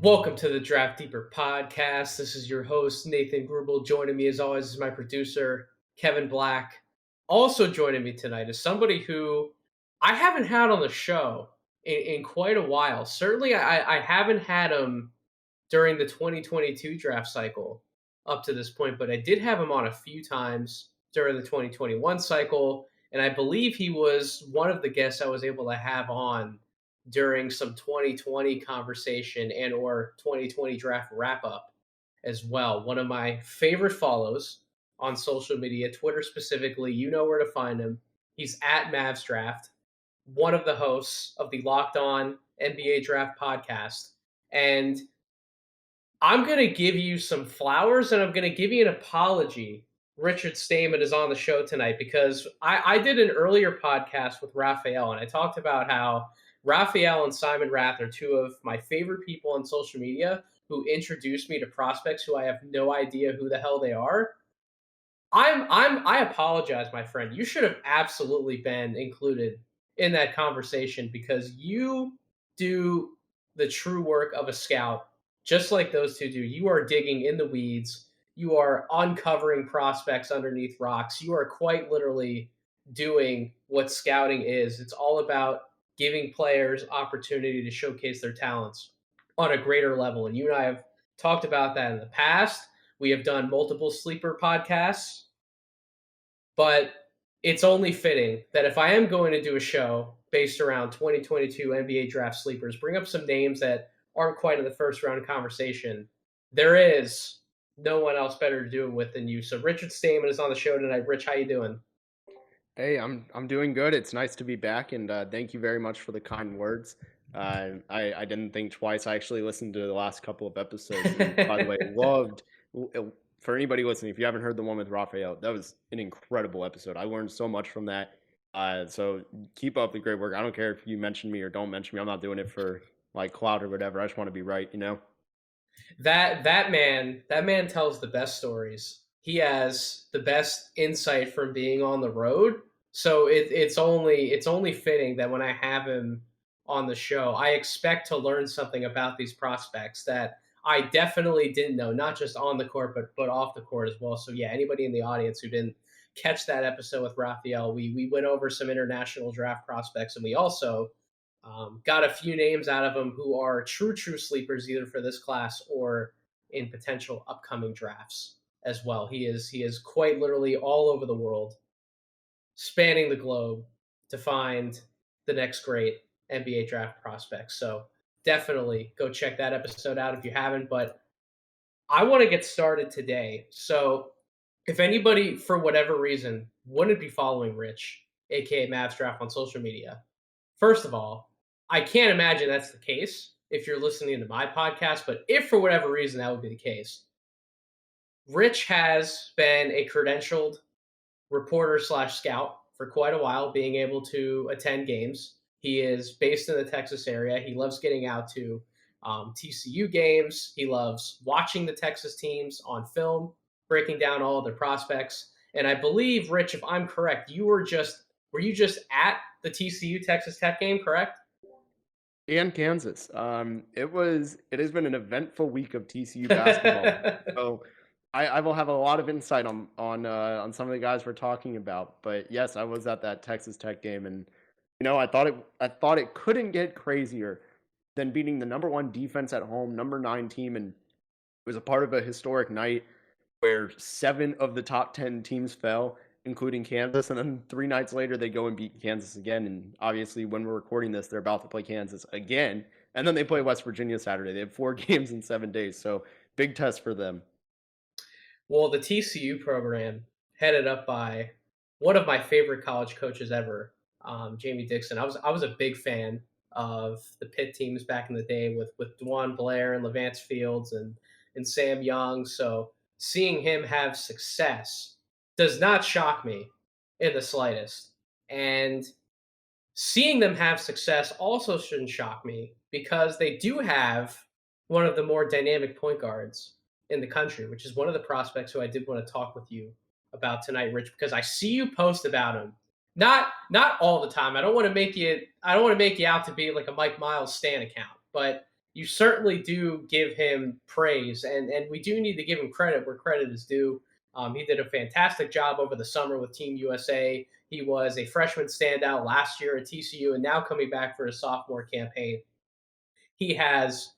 Welcome to the Draft Deeper podcast. This is your host, Nathan Grubel. Joining me, as always, is my producer, Kevin Black. Also joining me tonight is somebody who I haven't had on the show in quite a while. Certainly, I haven't had him during the 2022 draft cycle up to this point, but I did have him on a few times during the 2021 cycle. And I believe he was one of the guests I was able to have on during some 2020 conversation and or 2020 draft wrap up as well. One of my favorite follows on social media, Twitter specifically, you know where to find him. He's at MavsDraft, one of the hosts of the Locked On NBA Draft podcast. And I'm going to give you some flowers and I'm going to give you an apology. Richard Stayman is on the show tonight because I did an earlier podcast with Raphael and I talked about how Raphael and Simon Rath are two of my favorite people on social media who introduced me to prospects who I have no idea who the hell they are. I apologize, my friend. You should have absolutely been included in that conversation because you do the true work of a scout, just like those two do. You are digging in the weeds. You are uncovering prospects underneath rocks. You are quite literally doing what scouting is. It's all about giving players opportunity to showcase their talents on a greater level. And you and I have talked about that in the past. We have done multiple sleeper podcasts, but it's only fitting that if I am going to do a show based around 2022 NBA draft sleepers, bring up some names that aren't quite in the first round conversation. There is no one else better to do it with than you. So Richard Stayman is on the show tonight. Rich, how you doing? Hey, I'm doing good. It's nice to be back, and thank you very much for the kind words. I didn't think twice. I actually listened to the last couple of episodes, and by the way, loved for anybody listening. If you haven't heard the one with Raphael, that was an incredible episode. I learned so much from that. So keep up the great work. I don't care if you mention me or don't mention me. I'm not doing it for like clout or whatever. I just want to be right, you know. That man tells the best stories. He has the best insight from being on the road. So it's only fitting that when I have him on the show, I expect to learn something about these prospects that I definitely didn't know, not just on the court, but off the court as well. So yeah, anybody in the audience who didn't catch that episode with Raphael, we went over some international draft prospects, and we also got a few names out of him who are true sleepers either for this class or in potential upcoming drafts as well. He is quite literally all over the world, spanning the globe to find the next great NBA draft prospect. So definitely go check that episode out if you haven't. But I want to get started today. So if anybody, for whatever reason, wouldn't be following Rich, aka MavsDraft, on social media, first of all, I can't imagine that's the case if you're listening to my podcast, but if for whatever reason that would be the case, Rich has been a credentialed reporter slash scout for quite a while, being able to attend games. He is based in the Texas area. He loves getting out to TCU games. He loves watching the Texas teams on film, breaking down all of their prospects. And I believe, Rich, if I'm correct, were you just at the TCU Texas Tech game, correct? And Kansas. It has been an eventful week of TCU basketball. So I will have a lot of insight on some of the guys we're talking about. But yes, I was at that Texas Tech game, and I thought it couldn't get crazier than beating the number one defense at home, number 9 team, and it was a part of a historic night where 7 of the top 10 teams fell, including Kansas. And then 3 nights later, they go and beat Kansas again. And obviously, when we're recording this, they're about to play Kansas again. And then they play West Virginia Saturday. They have 4 games in 7 days. So big test for them. Well, the TCU program, headed up by one of my favorite college coaches ever, Jamie Dixon. I was a big fan of the Pitt teams back in the day with Dwan Blair and Levance Fields and Sam Young. So seeing him have success does not shock me in the slightest. And seeing them have success also shouldn't shock me because they do have one of the more dynamic point guards in the country, which is one of the prospects who I did want to talk with you about tonight, Rich, because I see you post about him. Not all the time. I don't want to make you out to be like a Mike Miles stan account, but you certainly do give him praise, and we do need to give him credit where credit is due. He did a fantastic job over the summer with Team USA. He was a freshman standout last year at TCU, and now coming back for his sophomore campaign, he has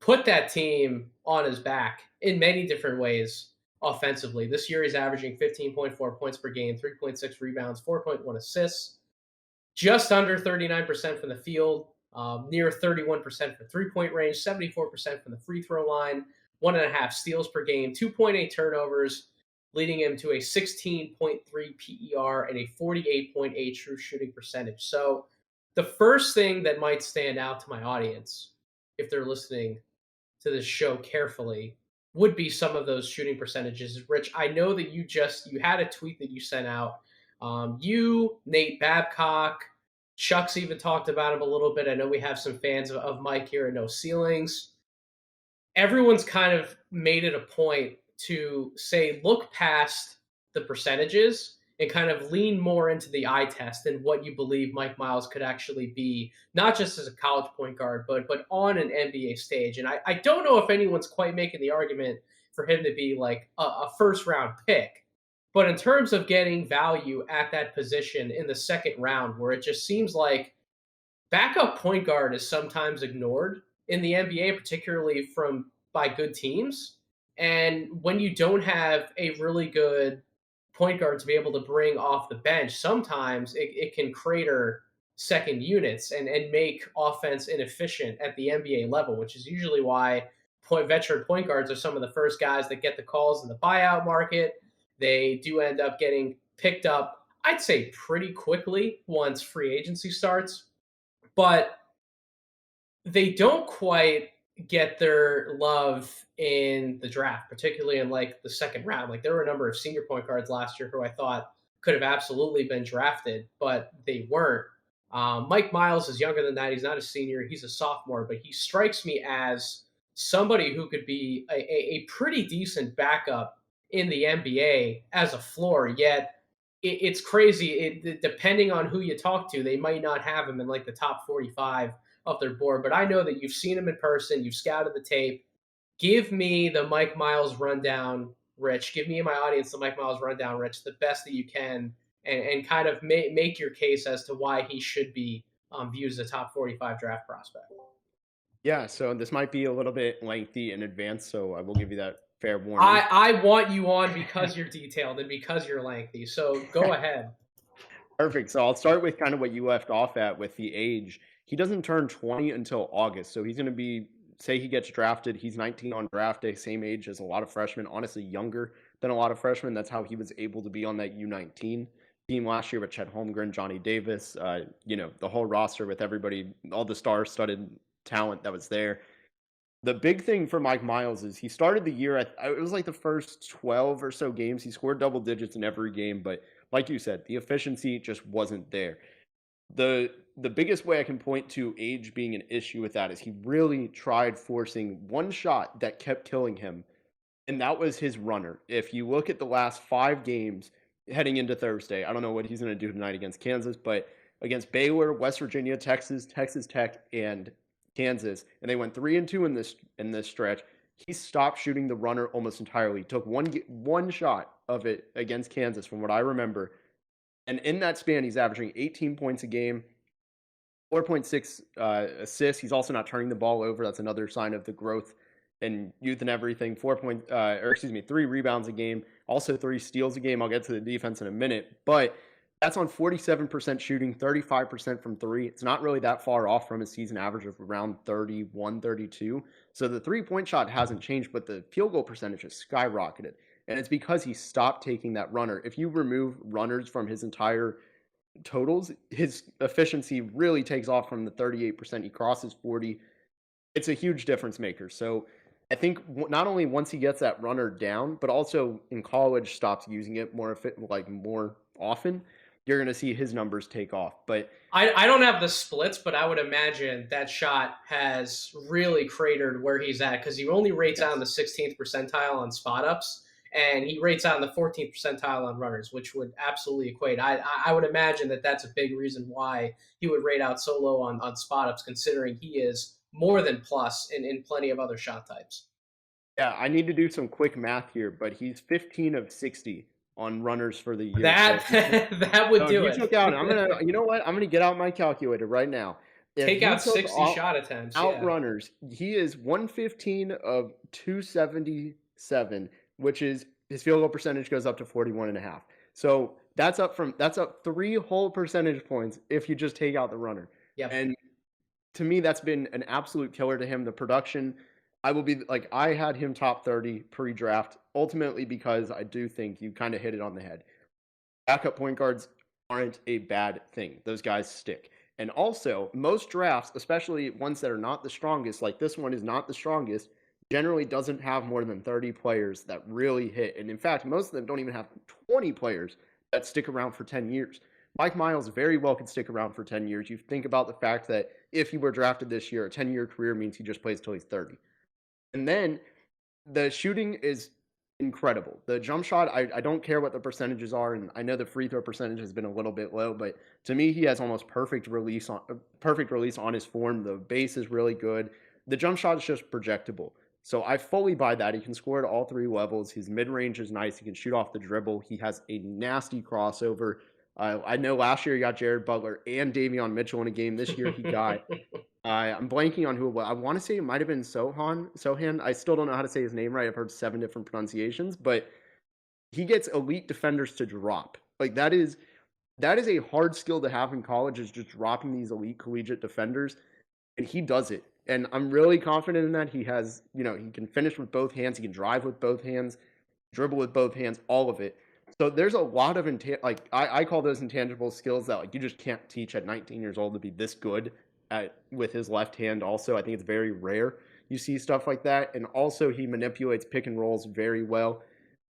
put that team on his back in many different ways offensively. This year, he's averaging 15.4 points per game, 3.6 rebounds, 4.1 assists, just under 39% from the field, near 31% from 3-point range, 74% from the free throw line, 1.5 steals per game, 2.8 turnovers, leading him to a 16.3 PER and a 48.8 true shooting percentage. So, the first thing that might stand out to my audience, if they're listening to this show carefully, would be some of those shooting percentages. Rich, I know that you had a tweet that you sent out. You, Nate Babcock, Chuck's even talked about him a little bit. I know we have some fans of Mike here at No Ceilings. Everyone's kind of made it a point to say, look past the percentages and kind of lean more into the eye test and what you believe Mike Miles could actually be, not just as a college point guard, but on an NBA stage. And I don't know if anyone's quite making the argument for him to be like a first round pick. But in terms of getting value at that position in the second round, where it just seems like backup point guard is sometimes ignored in the NBA, particularly from by good teams. And when you don't have a really good point guard to be able to bring off the bench, sometimes it can crater second units and make offense inefficient at the NBA level, which is usually why veteran point guards are some of the first guys that get the calls in the buyout market. They do end up getting picked up, I'd say, pretty quickly once free agency starts, but they don't quite get their love in the draft, particularly in like the second round. Like there were a number of senior point guards last year who I thought could have absolutely been drafted, but they weren't. Mike Miles is younger than that. He's not a senior. He's a sophomore, but he strikes me as somebody who could be a pretty decent backup in the NBA as a floor. Yet it's crazy. Depending on who you talk to, they might not have him in like the top 45 of their board. But I know that you've seen him in person. You've scouted the tape. Give me the Mike Miles rundown, Rich. Give me and my audience the Mike Miles rundown, Rich, the best that you can, and kind of make your case as to why he should be viewed as a top 45 draft prospect. Yeah, so this might be a little bit lengthy in advance, so I will give you that fair warning. I want you on because you're detailed and because you're lengthy. So go ahead. Perfect. So I'll start with kind of what you left off at with the age. He doesn't turn 20 until August, so he's going to be, say he gets drafted, he's 19 on draft day, same age as a lot of freshmen, honestly younger than a lot of freshmen. That's how he was able to be on that U19 team last year with Chet Holmgren, Johnny Davis, the whole roster with everybody, all the star-studded talent that was there. The big thing for Mike Miles is he started the year, it was like the first 12 or so games, he scored double digits in every game, but like you said, the efficiency just wasn't there. The biggest way I can point to age being an issue with that is he really tried forcing one shot that kept killing him, and that was his runner. If you look at the last 5 games heading into Thursday, I don't know what he's going to do tonight against Kansas, but against Baylor, West Virginia, Texas, Texas Tech, and Kansas, and they went 3-2 in this stretch. He stopped shooting the runner almost entirely. He took one shot of it against Kansas, from what I remember. And in that span, he's averaging 18 points a game, 4.6 assists. He's also not turning the ball over. That's another sign of the growth and youth and everything. 3 rebounds a game, also 3 steals a game. I'll get to the defense in a minute, but that's on 47% shooting, 35% from 3. It's not really that far off from his season average of around 31, 32. So the 3-point shot hasn't changed, but the field goal percentage has skyrocketed. And it's because he stopped taking that runner. If you remove runners from his entire totals, his efficiency really takes off from the 38%. He crosses 40. It's a huge difference maker. So I think not only once he gets that runner down, but also in college stops using it more often, you're going to see his numbers take off. But I don't have the splits, but I would imagine that shot has really cratered where he's at because he only rates out in the 16th percentile on spot ups, and he rates out in the 14th percentile on runners, which would absolutely equate. I would imagine that that's a big reason why he would rate out so low on spot ups, considering he is more than plus in plenty of other shot types. Yeah, I need to do some quick math here, but he's 15 of 60 on runners for the year. So That that would so if do you took out, I'm gonna, it. you know what? I'm gonna get out my calculator right now. If Take he out took 60 shot attempts, out yeah. runners, he is 115 of 277, which is his field goal percentage goes up to 41.5. So that's up 3 whole percentage points if you just take out the runner. Yep. And to me, that's been an absolute killer to him. The production, I will be like, I had him top 30 pre-draft, ultimately because I do think you kind of hit it on the head. Backup point guards aren't a bad thing. Those guys stick. And also, most drafts, especially ones that are not the strongest, like this one is not the strongest, generally doesn't have more than 30 players that really hit. And in fact, most of them don't even have 20 players that stick around for 10 years. Mike Miles very well could stick around for 10 years. You think about the fact that if he were drafted this year, a 10-year career means he just plays till he's 30. And then the shooting is incredible. The jump shot, I don't care what the percentages are, and I know the free throw percentage has been a little bit low, but to me, he has almost perfect release on his form. The base is really good. The jump shot is just projectable. So I fully buy that. He can score at all 3 levels. His mid range is nice. He can shoot off the dribble. He has a nasty crossover. I know last year he got Jared Butler and Davion Mitchell in a game. This year he got I'm blanking on who it was. I want to say it might have been Sohan. I still don't know how to say his name right. I've heard 7 different pronunciations, but he gets elite defenders to drop. Like that is a hard skill to have in college, is just dropping these elite collegiate defenders, and he does it. And I'm really confident in that. He has, he can finish with both hands, he can drive with both hands, dribble with both hands, all of it. So there's a lot of I call those intangible skills that you just can't teach at 19 years old to be this good with his left hand. Also, I think it's very rare you see stuff like that. And also, he manipulates pick and rolls very well.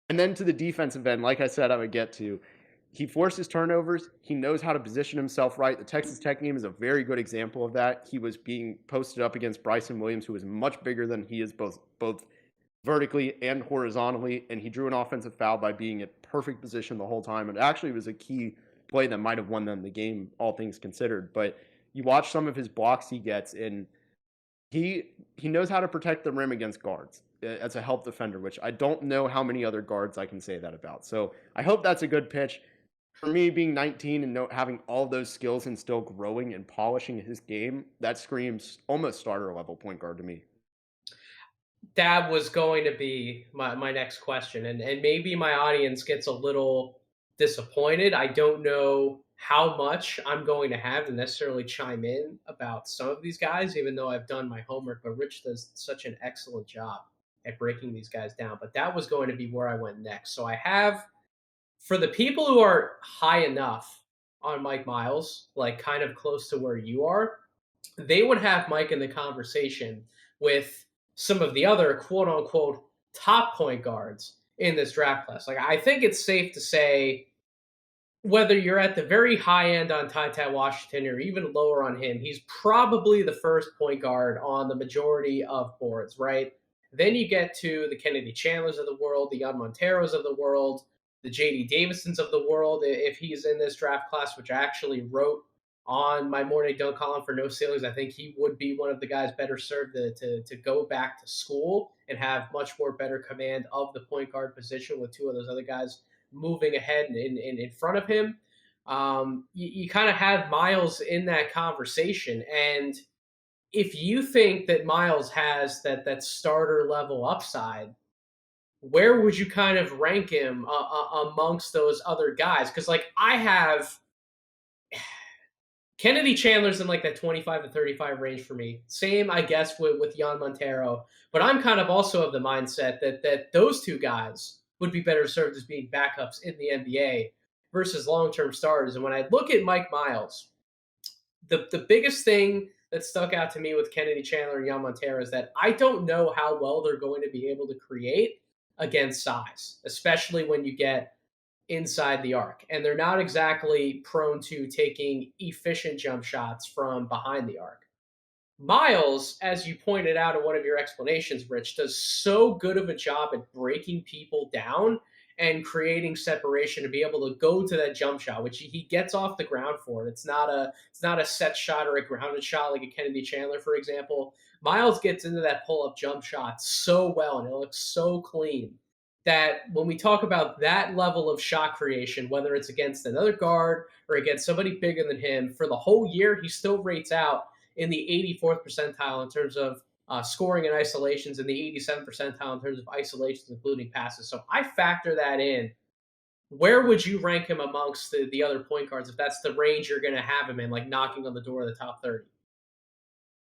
And then to the defensive end, like I said, I would get to. He forces turnovers. He knows how to position himself right. The Texas Tech game is a very good example of that. He was being posted up against Bryson Williams, who is much bigger than he is both vertically and horizontally, and he drew an offensive foul by being at perfect position the whole time. And actually was a key play that might have won them the game, all things considered. But you watch some of his blocks he gets, and he knows how to protect the rim against guards as a help defender, which I don't know how many other guards I can say that about. So I hope that's a good pitch. For me, being 19 and having all those skills and still growing and polishing his game, that screams almost starter level point guard to me. That was going to be my next question. And maybe my audience gets a little disappointed. I don't know how much I'm going to have to necessarily chime in about some of these guys, even though I've done my homework. But Rich does such an excellent job at breaking these guys down. But that was going to be where I went next. So I have, for the people who are high enough on Mike Miles, like kind of close to where you are, they would have Mike in the conversation with some of the other quote unquote top point guards in this draft class. Like, I think it's safe to say, whether you're at the very high end on Ty Washington or even lower on him, he's probably the first point guard on the majority of boards, right? Then you get to the Kennedy Chandlers of the world, the Young Monteros of the world, the JD Davisons of the world, if he's in this draft class, which I actually wrote on my morning dunk column for No Ceilings. I think he would be one of the guys better served to go back to school and have much more better command of the point guard position, with 2 of those other guys moving ahead in front of him. You kind of have Miles in that conversation. And if you think that Miles has that starter level upside, where would you kind of rank him amongst those other guys? Because like I have Kennedy Chandler's in like that 25 to 35 range for me. Same, I guess, with Jan Montero. But I'm kind of also of the mindset that those 2 guys would be better served as being backups in the NBA versus long-term starters. And when I look at Mike Miles, the biggest thing that stuck out to me with Kennedy Chandler and Jan Montero is that I don't know how well they're going to be able to create against size, especially when you get inside the arc. And they're not exactly prone to taking efficient jump shots from behind the arc. Miles, as you pointed out in one of your explanations, Rich, does so good of a job at breaking people down and creating separation to be able to go to that jump shot, which he gets off the ground for. It's not a set shot or a grounded shot like a Kennedy Chandler, for example. Miles gets into that pull up jump shot so well, and it looks so clean that when we talk about that level of shot creation, whether it's against another guard or against somebody bigger than him, for the whole year, he still rates out in the 84th percentile in terms of scoring and isolations, and the 87th percentile in terms of isolations, including passes. So I factor that in. Where would you rank him amongst the other point guards if that's the range you're going to have him in, like knocking on the door of the top 30?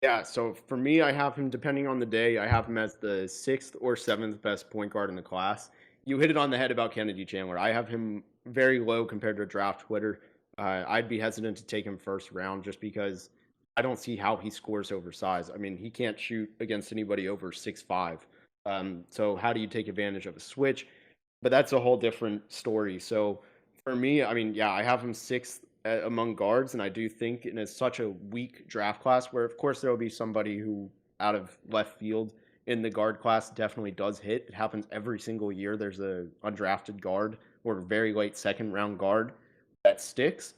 Yeah, so for me, I have him, depending on the day, I have him as the sixth or seventh best point guard in the class. You hit it on the head about Kennedy Chandler. I have him very low compared to draft Twitter. I'd be hesitant to take him first round just because I don't see how he scores over size. I mean, he can't shoot against anybody over 6'5". So how do you take advantage of a switch? But that's a whole different story. So for me, I mean, yeah, I have him sixth among guards, and I do think in such a weak draft class, where of course there will be somebody who out of left field in the guard class definitely does hit. It happens every single year. There's a undrafted guard or very late second round guard that sticks.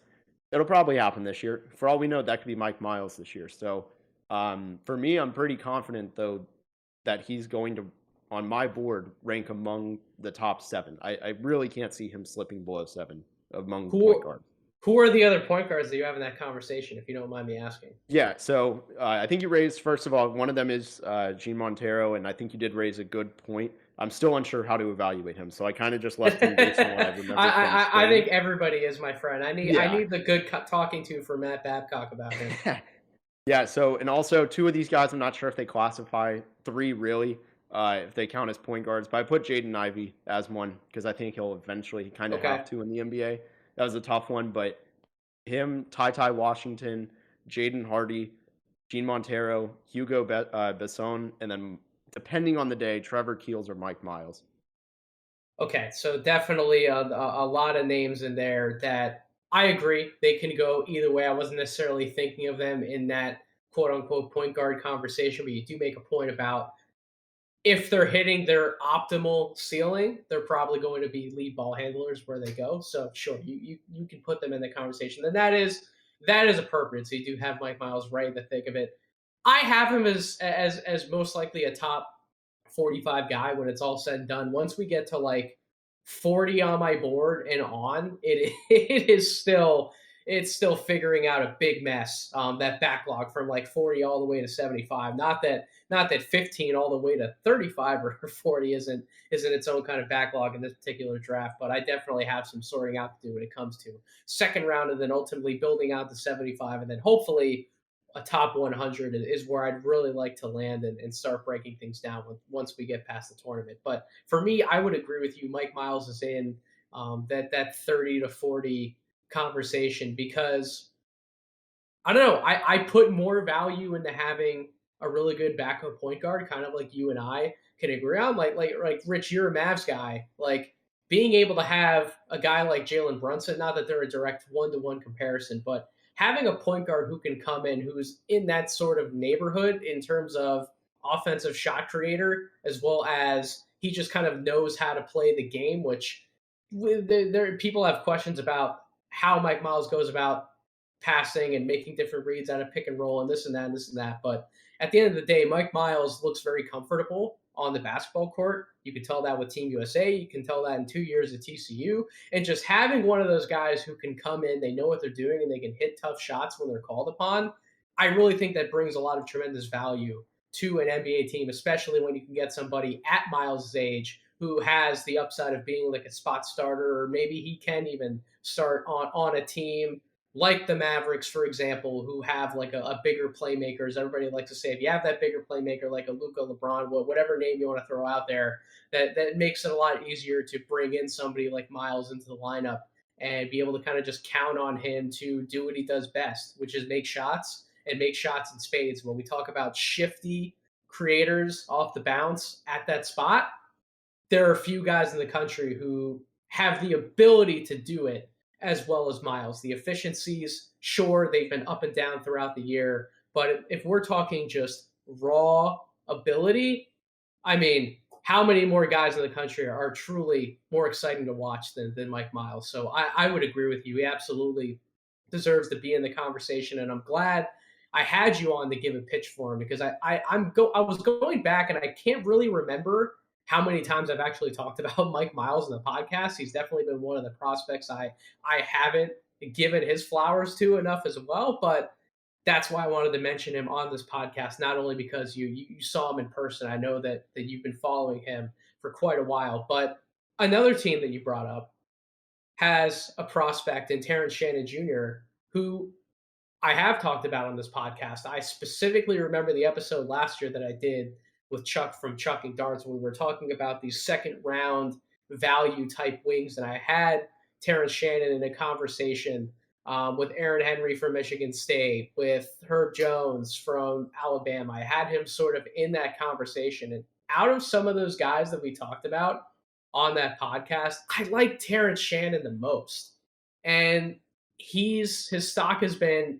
It'll probably happen this year. For all we know, that could be Mike Miles this year. So for me, I'm pretty confident though that he's going to, on my board, rank among the top 7. I really can't see him slipping below 7 among point Who guards. who are the other point guards that you have in that conversation, if you don't mind me asking? Yeah, so I think you raised, first of all, one of them is Gene Montero, and I think you did raise a good point. I'm still unsure how to evaluate him, so I kind of just left him based on what I remember I think everybody is, my friend. I Yeah. need the good talking to for Matt Babcock about him. Yeah, so, and also 2 of these guys, I'm not sure if they classify, 3 really, if they count as point guards, but I put Jaden Ivey as one because I think he'll eventually kind of Okay. have to in the NBA. That was a tough one, but him, Ty Washington, Jaden Hardy, Gene Montero, Hugo Besson, and then depending on the day, Trevor Keels or Mike Miles. Okay, so definitely a lot of names in there that I agree they can go either way. I wasn't necessarily thinking of them in that quote unquote point guard conversation, but you do make a point about if they're hitting their optimal ceiling, they're probably going to be lead ball handlers where they go. So sure, you can put them in the conversation. Then that is appropriate. So you do have Mike Miles right in the thick of it. I have him as most likely a top 45 guy when it's all said and done. Once we get to like 40 on my board and on, it is still it's still figuring out a big mess. That backlog from like 40 all the way to 75. Not that 15 all the way to 35 or 40 isn't its own kind of backlog in this particular draft, but I definitely have some sorting out to do when it comes to second round and then ultimately building out to 75 and then hopefully a top 100 is where I'd really like to land and start breaking things down once we get past the tournament. But for me, I would agree with you. Mike Miles is in that 30 to 40 conversation because I don't know. I put more value into having a really good backup point guard, kind of like you and I can agree on. Like Rich, you're a Mavs guy. Like being able to have a guy like Jalen Brunson, not that they're a direct one-to-one comparison, but having a point guard who can come in who's in that sort of neighborhood in terms of offensive shot creator, as well as he just kind of knows how to play the game, which there people have questions about how Mike Miles goes about passing and making different reads out of pick and roll and this and that and this and that. But at the end of the day, Mike Miles looks very comfortable on the basketball court. You can tell that with Team USA. You can tell that in 2 years at TCU. And just having one of those guys who can come in, they know what they're doing, and they can hit tough shots when they're called upon, I really think that brings a lot of tremendous value to an NBA team, especially when you can get somebody at Miles' age who has the upside of being like a spot starter, or maybe he can even start on a team like the Mavericks, for example, who have like a bigger playmaker. As everybody likes to say, if you have that bigger playmaker like a Luka, LeBron, whatever name you want to throw out there, that makes it a lot easier to bring in somebody like Miles into the lineup and be able to kind of just count on him to do what he does best, which is make shots and make shots in spades. When we talk about shifty creators off the bounce at that spot, there are a few guys in the country who have the ability to do it as well as Miles. The efficiencies, sure, they've been up and down throughout the year, but if we're talking just raw ability, I mean, how many more guys in the country are truly more exciting to watch than Mike Miles. So I would agree with you. He absolutely deserves to be in the conversation, and I'm glad I had you on to give a pitch for him because I was going back and I can't really remember how many times I've actually talked about Mike Miles in the podcast. He's definitely been one of the prospects I haven't given his flowers to enough as well, but that's why I wanted to mention him on this podcast, not only because you saw him in person. I know that you've been following him for quite a while, but another team that you brought up has a prospect in Terrence Shannon Jr., who I have talked about on this podcast. I specifically remember the episode last year that I did with Chuck from Chucking Darts when we were talking about these second round value type wings. And I had Terrence Shannon in a conversation with Aaron Henry from Michigan State, with Herb Jones from Alabama. I had him sort of in that conversation. And out of some of those guys that we talked about on that podcast, I like Terrence Shannon the most. And his stock has been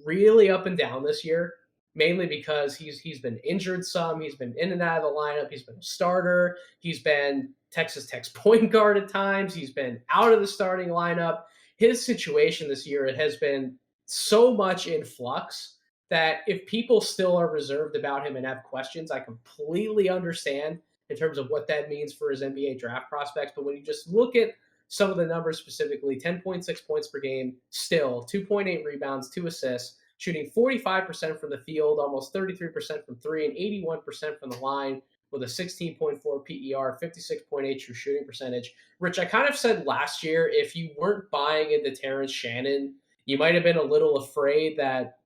really up and down this year, mainly because he's been injured some. He's been in and out of the lineup. He's been a starter. He's been Texas Tech's point guard at times. He's been out of the starting lineup. His situation this year has been so much in flux that if people still are reserved about him and have questions, I completely understand in terms of what that means for his NBA draft prospects. But when you just look at some of the numbers specifically, 10.6 points per game, still 2.8 rebounds, 2 assists, shooting 45% from the field, almost 33% from three, and 81% from the line with a 16.4 PER, 56.8 true shooting percentage. Rich, I kind of said last year, if you weren't buying into Terrence Shannon, you might have been a little afraid that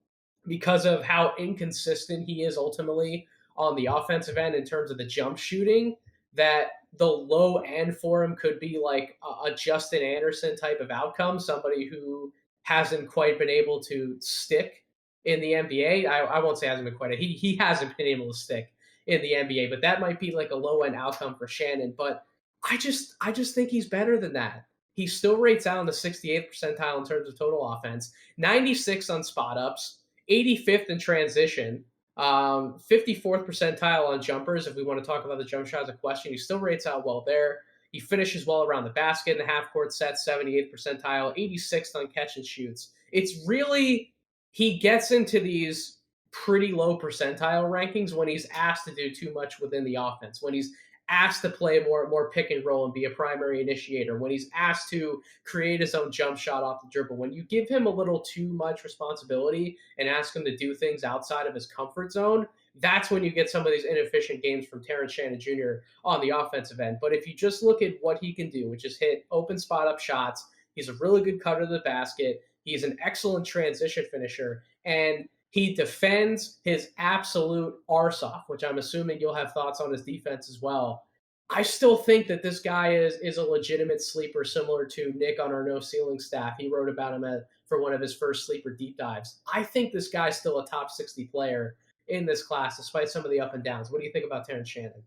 because of how inconsistent he is ultimately on the offensive end in terms of the jump shooting, that the low end for him could be like a Justin Anderson type of outcome, somebody who hasn't quite been able to stick in the NBA. I won't say hasn't been quite. He hasn't been able to stick in the NBA, but that might be like a low end outcome for Shannon. But I just think he's better than that. He still rates out in the 68th percentile in terms of total offense, 96 on spot ups, 85th in transition, 54th percentile on jumpers. If we want to talk about the jump shot as a question, he still rates out well there. He finishes well around the basket in the half court set, 78th percentile, 86th on catch and shoots. It's really, he gets into these pretty low percentile rankings when he's asked to do too much within the offense, when he's asked to play more pick and roll and be a primary initiator, when he's asked to create his own jump shot off the dribble. When you give him a little too much responsibility and ask him to do things outside of his comfort zone, that's when you get some of these inefficient games from Terrence Shannon Jr. on the offensive end. But if you just look at what he can do, which is hit open spot up shots, he's a really good cutter to the basket. He's an excellent transition finisher, and he defends his absolute arse off, which I'm assuming you'll have thoughts on his defense as well. I still think that this guy is a legitimate sleeper, similar to Nick on our No Ceiling staff. He wrote about him for one of his first sleeper deep dives. I think this guy's still a top 60 player in this class, despite some of the up and downs. What do you think about Terrence Shannon?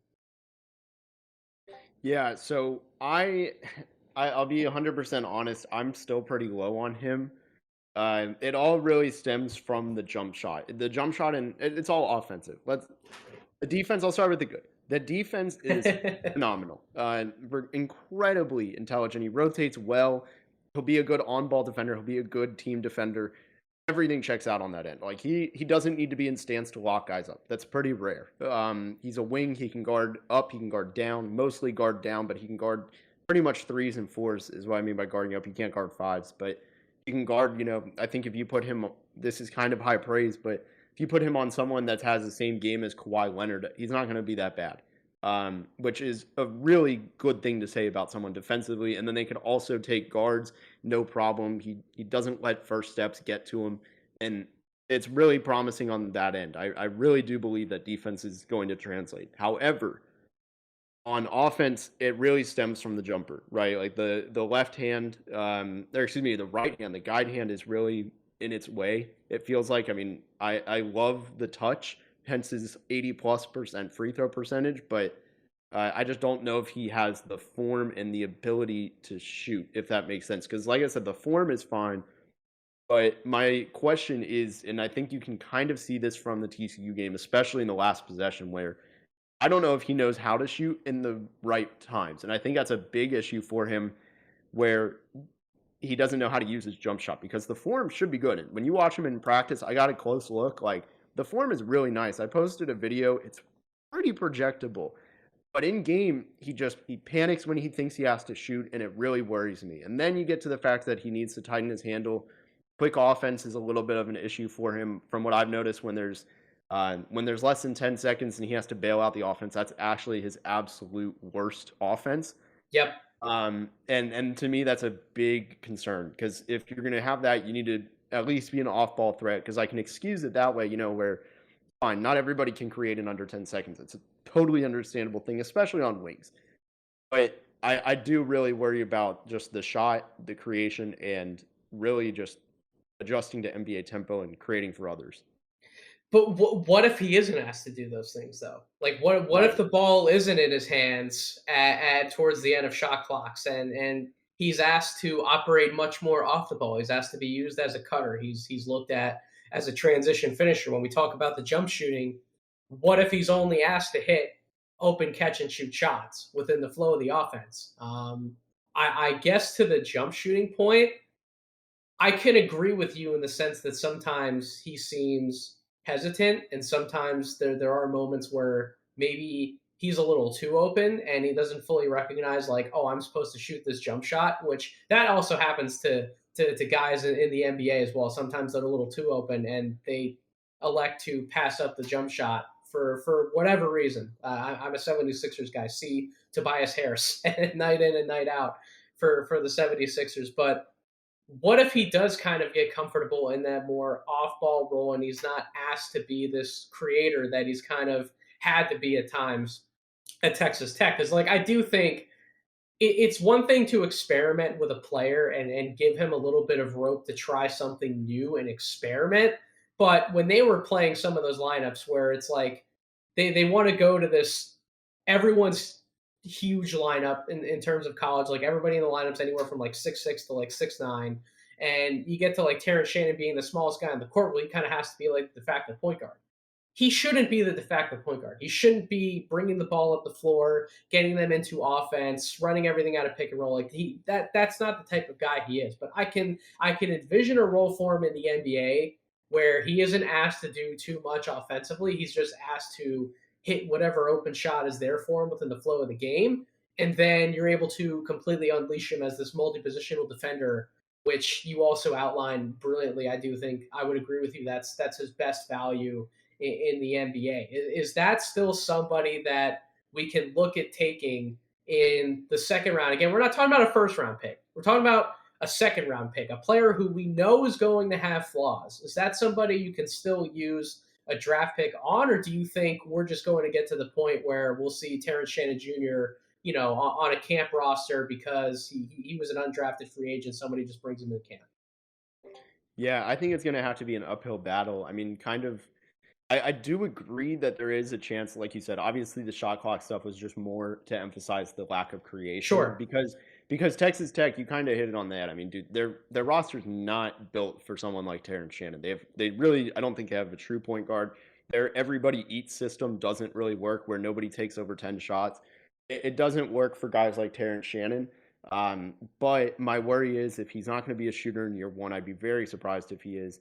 Yeah, so I'll be 100% honest. I'm still pretty low on him. It all really stems from the jump shot. The jump shot, and it's all offensive. The defense. I'll start with the good. The defense is phenomenal. Incredibly intelligent. He rotates well. He'll be a good on-ball defender. He'll be a good team defender. Everything checks out on that end. Like he doesn't need to be in stance to lock guys up. That's pretty rare. He's a wing. He can guard up. He can guard down. Mostly guard down, but he can guard pretty much threes and fours. Is what I mean by guarding up. He can't guard fives, but he can guard. I think if you put him, this is kind of high praise, but if you put him on someone that has the same game as Kawhi Leonard, he's not going to be that bad. Which is a really good thing to say about someone defensively. And then they can also take guards, no problem. He doesn't let first steps get to him. And it's really promising on that end. I really do believe that defense is going to translate. However, on offense, it really stems from the jumper, right? Like the left hand, the right hand, the guide hand is really in its way. It feels like, I love the touch, hence his 80+% free throw percentage, but I just don't know if he has the form and the ability to shoot, if that makes sense. Because like I said, the form is fine, but my question is, and I think you can kind of see this from the TCU game, especially in the last possession where I don't know if he knows how to shoot in the right times. And I think that's a big issue for him where he doesn't know how to use his jump shot because the form should be good. And when you watch him in practice, I got a close look. Like the form is really nice. I posted a video. It's pretty projectable. But in game, he panics when he thinks he has to shoot, and it really worries me. And then you get to the fact that he needs to tighten his handle. Quick offense is a little bit of an issue for him, from what I've noticed. When there's less than 10 seconds and he has to bail out the offense, that's actually his absolute worst offense. Yep. And to me, that's a big concern because if you're going to have that, you need to at least be an off-ball threat. Because I can excuse it that way, where fine, not everybody can create in under 10 seconds. It's a totally understandable thing, especially on wings. But I do really worry about just the shot, the creation, and really just adjusting to NBA tempo and creating for others. But what if he isn't asked to do those things though? Like what if Right. the ball isn't in his hands at towards the end of shot clocks and he's asked to operate much more off the ball. He's asked to be used as a cutter. He's looked at as a transition finisher. When we talk about the jump shooting, what if he's only asked to hit open catch and shoot shots within the flow of the offense? I guess to the jump shooting point, I can agree with you in the sense that sometimes he seems hesitant, and sometimes there are moments where maybe he's a little too open and he doesn't fully recognize like, oh, I'm supposed to shoot this jump shot, which that also happens to guys in the NBA as well. Sometimes they're a little too open and they elect to pass up the jump shot for whatever reason. I'm a 76ers guy. See Tobias Harris night in and night out for the 76ers, but what if he does kind of get comfortable in that more off ball role and he's not asked to be this creator that he's kind of had to be at times at Texas Tech? Because, like, I do think it's one thing to experiment with a player and give him a little bit of rope to try something new and experiment. But when they were playing some of those lineups where it's like they want to go to this, everyone's huge lineup in terms of college, like everybody in the lineups anywhere from like 6'6" to like 6'9", and you get to like Terrence Shannon being the smallest guy in the court, well, he kind of has to be like the de facto point guard. He shouldn't be the de facto point guard. He shouldn't be bringing the ball up the floor, getting them into offense, running everything out of pick and roll. Like that's not the type of guy he is. But I can envision a role for him in the NBA where he isn't asked to do too much offensively. He's just asked to hit whatever open shot is there for him within the flow of the game. And then you're able to completely unleash him as this multi-positional defender, which you also outlined brilliantly. I do think I would agree with you. That's his best value in the NBA. Is that still somebody that we can look at taking in the second round? Again, we're not talking about a first round pick. We're talking about a second round pick, a player who we know is going to have flaws. Is that somebody you can still use a draft pick on, or do you think we're just going to get to the point where we'll see Terrence Shannon Jr., on a camp roster because he was an undrafted free agent, somebody just brings him to camp? Yeah, I think it's going to have to be an uphill battle. I mean, I do agree that there is a chance, like you said, obviously the shot clock stuff was just more to emphasize the lack of creation Sure. because Texas Tech, you kind of hit it on that. I mean, dude, their roster's not built for someone like Terrence Shannon. They really, I don't think they have a true point guard. Their everybody eats system doesn't really work where nobody takes over 10 shots. It doesn't work for guys like Terrence Shannon. But my worry is if he's not going to be a shooter in year one, I'd be very surprised if he is.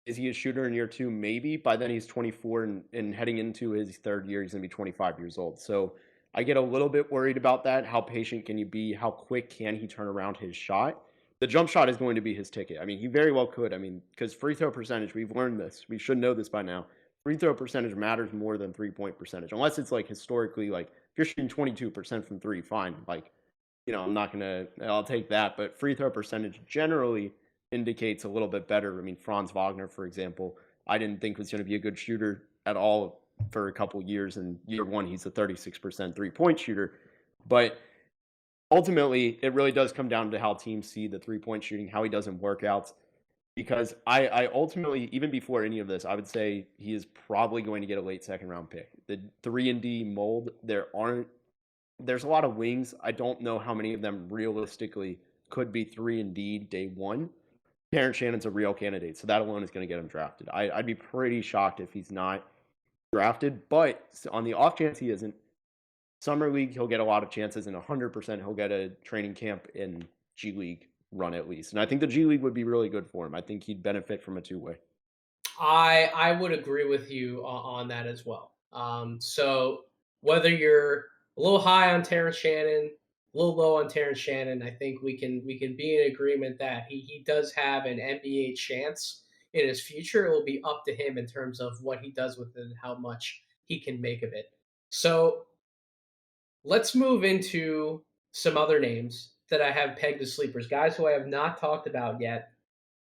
Is he a shooter in year two? Maybe. By then he's 24 and heading into his third year, he's going to be 25 years old. So I get a little bit worried about that. How patient can you be? How quick can he turn around his shot? The jump shot is going to be his ticket. I mean, he very well could. I mean, because free throw percentage, we've learned this. We should know this by now. Free throw percentage matters more than 3-point percentage. Unless it's like historically, like if you're shooting 22% from three, fine. Like, I'm not going to, I'll take that. But free throw percentage generally indicates a little bit better. I mean, Franz Wagner, for example, I didn't think was going to be a good shooter at all for a couple years. And year one, he's a 36% 3-point shooter. But ultimately, it really does come down to how teams see the 3-point shooting, how he does in workouts. Because I ultimately, even before any of this, I would say he is probably going to get a late second round pick. The 3-and-D mold, there's a lot of wings. I don't know how many of them realistically could be 3-and-D day one. Terrence Shannon's a real candidate, so that alone is going to get him drafted. I'd be pretty shocked if he's not. drafted, but on the off chance he isn't, summer league he'll get a lot of chances, and 100% he'll get a training camp in G League run at least. And I think the G League would be really good for him. I think he'd benefit from a two-way. I would agree with you on that as well. So whether you're a little high on Terrence Shannon, a little low on Terrence Shannon, I think we can be in agreement that he does have an NBA chance in his future. It will be up to him in terms of what he does with it and how much he can make of it. So let's move into some other names that I have pegged as sleepers, guys who I have not talked about yet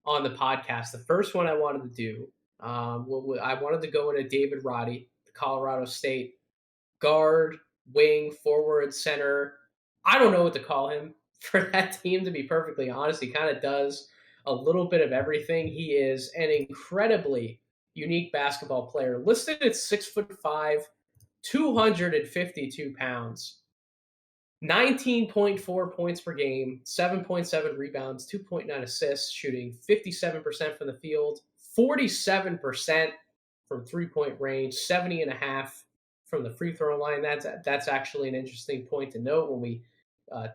on the podcast. The first one I wanted to do, I wanted to go into David Roddy, the Colorado State guard, wing, forward, center. I don't know what to call him for that team, to be perfectly honest. He kind of does a little bit of everything. He is an incredibly unique basketball player, listed at 6'5", 252 pounds. 19.4 points per game, 7.7 rebounds, 2.9 assists, shooting 57% from the field, 47% from three-point range, 70.5 from the free throw line. That's actually an interesting point to note when we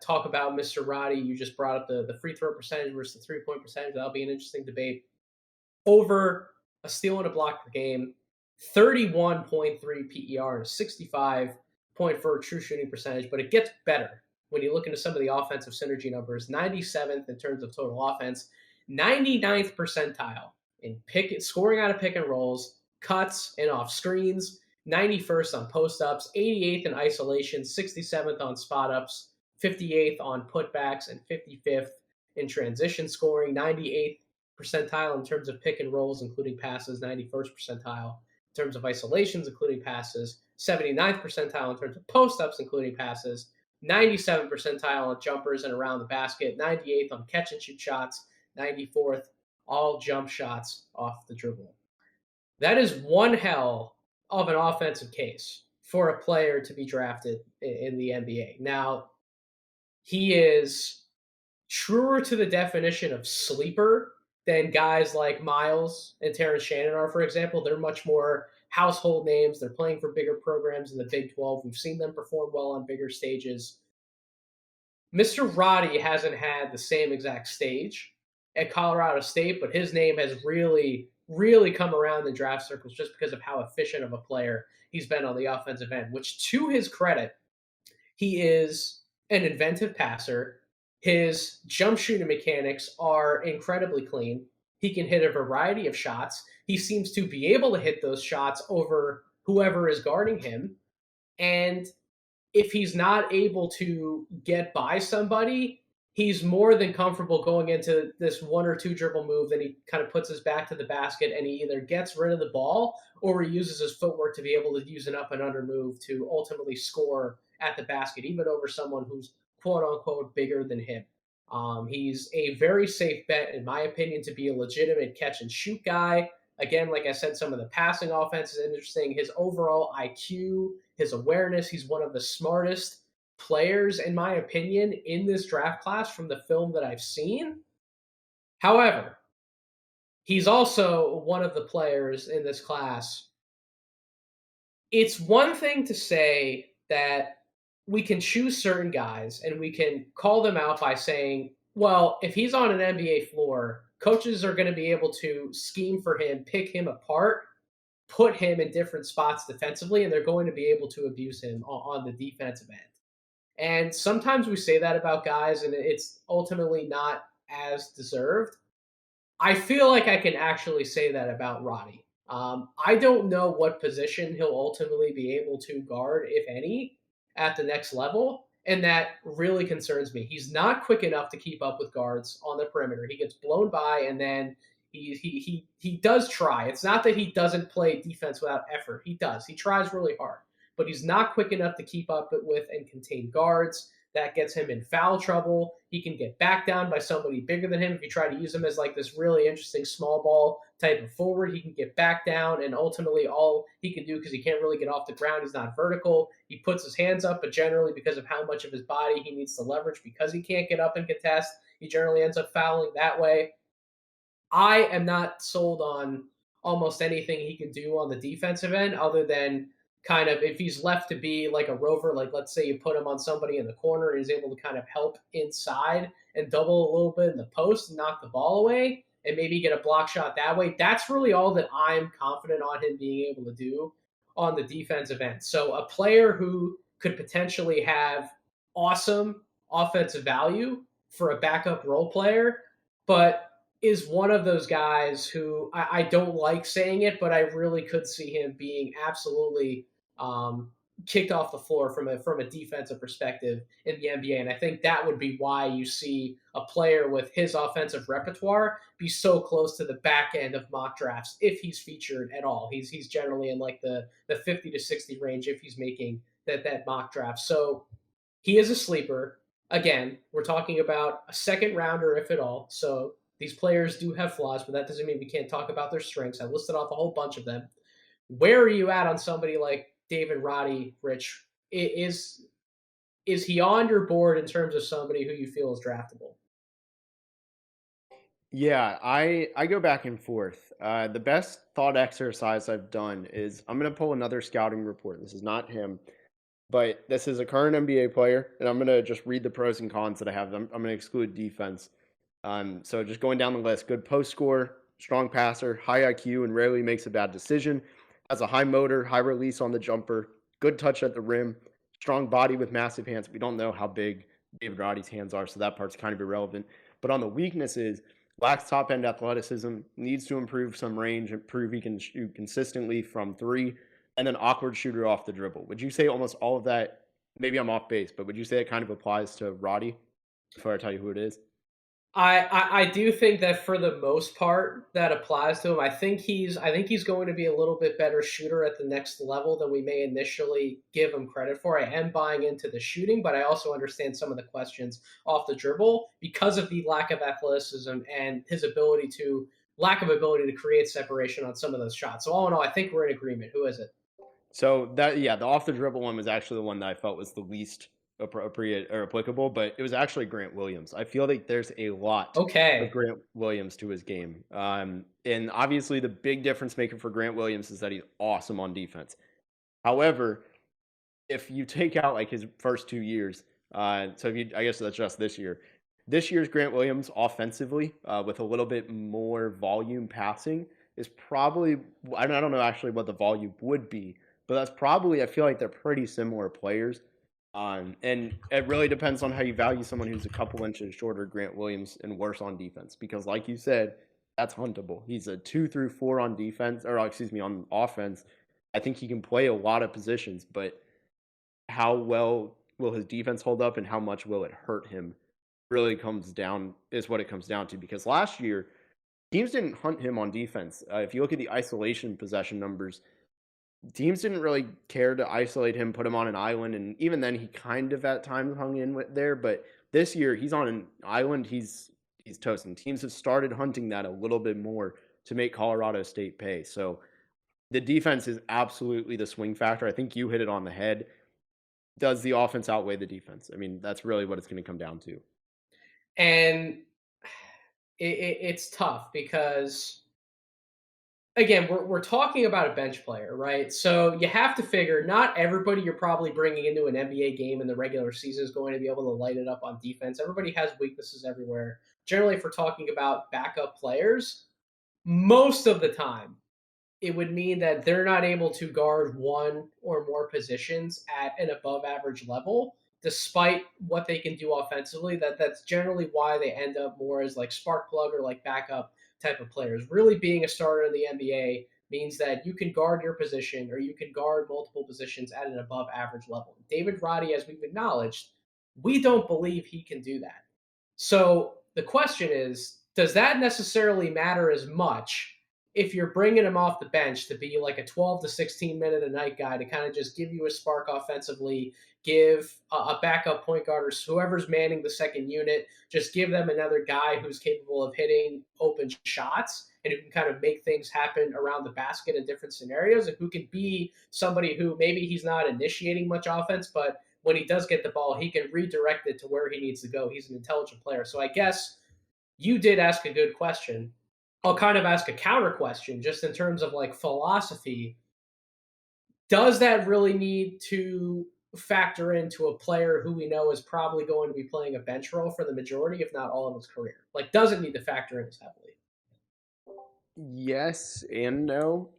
talk about Mr. Roddy. You just brought up the free throw percentage versus the three-point percentage. That'll be an interesting debate. Over a steal and a block per game, 31.3 PER, and 65.4 true shooting percentage. But it gets better when you look into some of the offensive synergy numbers. 97th in terms of total offense, 99th percentile in scoring out of pick and rolls, cuts, and off screens. 91st on post ups, 88th in isolation, 67th on spot ups, 58th on putbacks, and 55th in transition scoring. 98th percentile in terms of pick and rolls, including passes. 91st percentile in terms of isolations, including passes. 79th percentile in terms of post-ups, including passes. 97th percentile on jumpers and around the basket. 98th on catch and shoot shots. 94th, all jump shots off the dribble. That is one hell of an offensive case for a player to be drafted in the NBA. Now, he is truer to the definition of sleeper than guys like Miles and Terrence Shannon are, for example. They're much more household names. They're playing for bigger programs in the Big 12. We've seen them perform well on bigger stages. Mr. Roddy hasn't had the same exact stage at Colorado State, but his name has really, really come around in draft circles just because of how efficient of a player he's been on the offensive end, which, to his credit, he is an inventive passer. His jump shooting mechanics are incredibly clean. He can hit a variety of shots. He seems to be able to hit those shots over whoever is guarding him. And if he's not able to get by somebody, he's more than comfortable going into this one or two dribble move. Then he kind of puts his back to the basket and he either gets rid of the ball or he uses his footwork to be able to use an up and under move to ultimately score at the basket, even over someone who's quote unquote bigger than him. He's a very safe bet, in my opinion, to be a legitimate catch and shoot guy. Again, like I said, some of the passing offense is interesting. His overall IQ, his awareness, he's one of the smartest players, in my opinion, in this draft class from the film that I've seen. However, he's also one of the players in this class. It's one thing to say that we can choose certain guys and we can call them out by saying, well, if he's on an NBA floor, coaches are going to be able to scheme for him, pick him apart, put him in different spots defensively, and they're going to be able to abuse him on the defensive end. And sometimes we say that about guys, and it's ultimately not as deserved. I feel like I can actually say that about Roddy. I don't know what position he'll ultimately be able to guard, if any, at the next level, and that really concerns me. He's not quick enough to keep up with guards on the perimeter. He gets blown by, and then he does try. It's not that he doesn't play defense without effort. He does. He tries really hard, but he's not quick enough to keep up with and contain guards. That gets him in foul trouble. He can get backed down by somebody bigger than him. If you try to use him as like this really interesting small ball type of forward, he can get back down, and ultimately all he can do, because he can't really get off the ground, he's not vertical. He puts his hands up, but generally because of how much of his body he needs to leverage, because he can't get up and contest, he generally ends up fouling that way. I am not sold on almost anything he can do on the defensive end, other than kind of if he's left to be like a rover, like let's say you put him on somebody in the corner and he's able to kind of help inside and double a little bit in the post and knock the ball away and maybe get a block shot that way. That's really all that I'm confident on him being able to do on the defensive end. So a player who could potentially have awesome offensive value for a backup role player, but is one of those guys who I don't like saying it, but I really could see him being absolutely kicked off the floor from a defensive perspective in the NBA. And I think that would be why you see a player with his offensive repertoire be so close to the back end of mock drafts if he's featured at all. He's generally in like the 50 to 60 range if he's making that mock draft. So he is a sleeper. Again, we're talking about a second rounder, if at all. So these players do have flaws, but that doesn't mean we can't talk about their strengths. I listed off a whole bunch of them. Where are you at on somebody like David Roddy, Rich? Is he on your board in terms of somebody who you feel is draftable? Yeah, I go back and forth. The best thought exercise I've done is I'm going to pull another scouting report. This is not him, but this is a current NBA player, and I'm going to just read the pros and cons that I have. I'm going to exclude defense. So just going down the list: good post score, strong passer, high IQ, and rarely makes a bad decision. Has a high motor, high release on the jumper, good touch at the rim, strong body with massive hands. We don't know how big David Roddy's hands are, so that part's kind of irrelevant. But on the weaknesses, lacks top end athleticism, needs to improve some range, and prove he can shoot consistently from three, and then awkward shooter off the dribble. Would you say almost all of that? Maybe I'm off base, but would you say it kind of applies to Roddy? Before I tell you who it is. I do think that for the most part that applies to him. I think he's going to be a little bit better shooter at the next level than we may initially give him credit for. I am buying into the shooting, but I also understand some of the questions off the dribble because of the lack of athleticism and his lack of ability to create separation on some of those shots. So all in all, I think we're in agreement. Who is it? So that the off the dribble one was actually the one that I felt was the least appropriate or applicable, but it was actually Grant Williams. I feel like there's a lot of Okay. Grant Williams to his game. And obviously the big difference maker for Grant Williams is that he's awesome on defense. However, if you take out like his first 2 years, so if you, I guess that's just this year. This year's Grant Williams offensively, with a little bit more volume passing, is probably I don't know actually what the volume would be, but that's probably I feel like they're pretty similar players. And it really depends on how you value someone who's a couple inches shorter, Grant Williams, and worse on defense. Because, like you said, that's huntable. He's a 2 through 4 on defense, or excuse me, on offense. I think he can play a lot of positions, but how well will his defense hold up, and how much will it hurt him? Really is what it comes down to. Because last year, teams didn't hunt him on defense. If you look at the isolation possession numbers, teams didn't really care to isolate him, put him on an island, and even then he kind of at times hung in with there. But this year he's on an island, he's toasting. Teams have started hunting that a little bit more to make Colorado State pay. So the defense is absolutely the swing factor. I think you hit it on the head. Does the offense outweigh the defense? I mean, that's really what it's going to come down to. And it's tough because again, we're talking about a bench player, right? So you have to figure not everybody you're probably bringing into an NBA game in the regular season is going to be able to light it up on defense. Everybody has weaknesses everywhere. Generally, if we're talking about backup players, most of the time, it would mean that they're not able to guard one or more positions at an above average level, despite what they can do offensively. That's generally why they end up more as like spark plug or like backup type of players. Really being a starter in the NBA means that you can guard your position or you can guard multiple positions at an above average level. David Roddy, as we've acknowledged, we don't believe he can do that. So the question is, does that necessarily matter as much if you're bringing him off the bench to be like a 12 to 16 minute a night guy to kind of just give you a spark offensively, give a backup point guard or whoever's manning the second unit, just give them another guy who's capable of hitting open shots and who can kind of make things happen around the basket in different scenarios and who can be somebody who maybe he's not initiating much offense, but when he does get the ball, he can redirect it to where he needs to go. He's an intelligent player. So I guess you did ask a good question. I'll kind of ask a counter question just in terms of like philosophy. Does that really need to factor into a player who we know is probably going to be playing a bench role for the majority, if not all of his career? Like, does it need to factor in as heavily? Yes and no.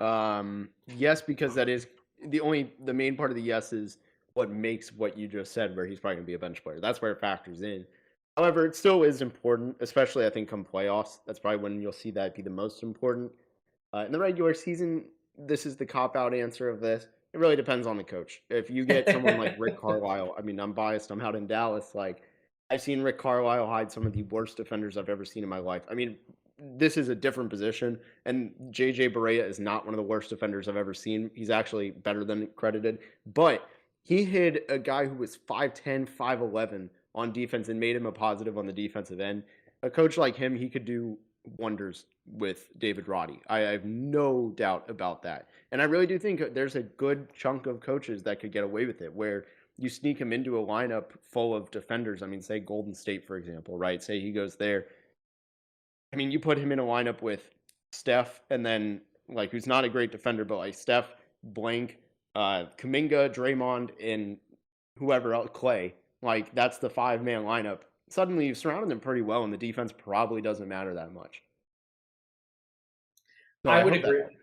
Yes, because that is the main part of the yes is what makes what you just said, where he's probably going to be a bench player. That's where it factors in. However, it still is important, especially I think come playoffs. That's probably when you'll see that be the most important. In the regular season, this is the cop out answer of this. It really depends on the coach. If you get someone like Rick Carlisle, I mean, I'm biased. I'm out in Dallas. Like, I've seen Rick Carlisle hide some of the worst defenders I've ever seen in my life. I mean, this is a different position, and JJ Barea is not one of the worst defenders I've ever seen. He's actually better than credited, but he hid a guy who was 5'10, 5'11 on defense and made him a positive on the defensive end. A coach like him, he could do wonders with David Roddy. I have no doubt about that. And I really do think there's a good chunk of coaches that could get away with it, where you sneak him into a lineup full of defenders. I mean, say Golden State, for example, right? Say he goes there. I mean, you put him in a lineup with Steph and then, like, who's not a great defender, but like Steph, Blank, Kuminga, Draymond, and whoever else, Clay. Like, that's the 5-man lineup. Suddenly you've surrounded them pretty well, and the defense probably doesn't matter that much. So I I would hope that agree. helps.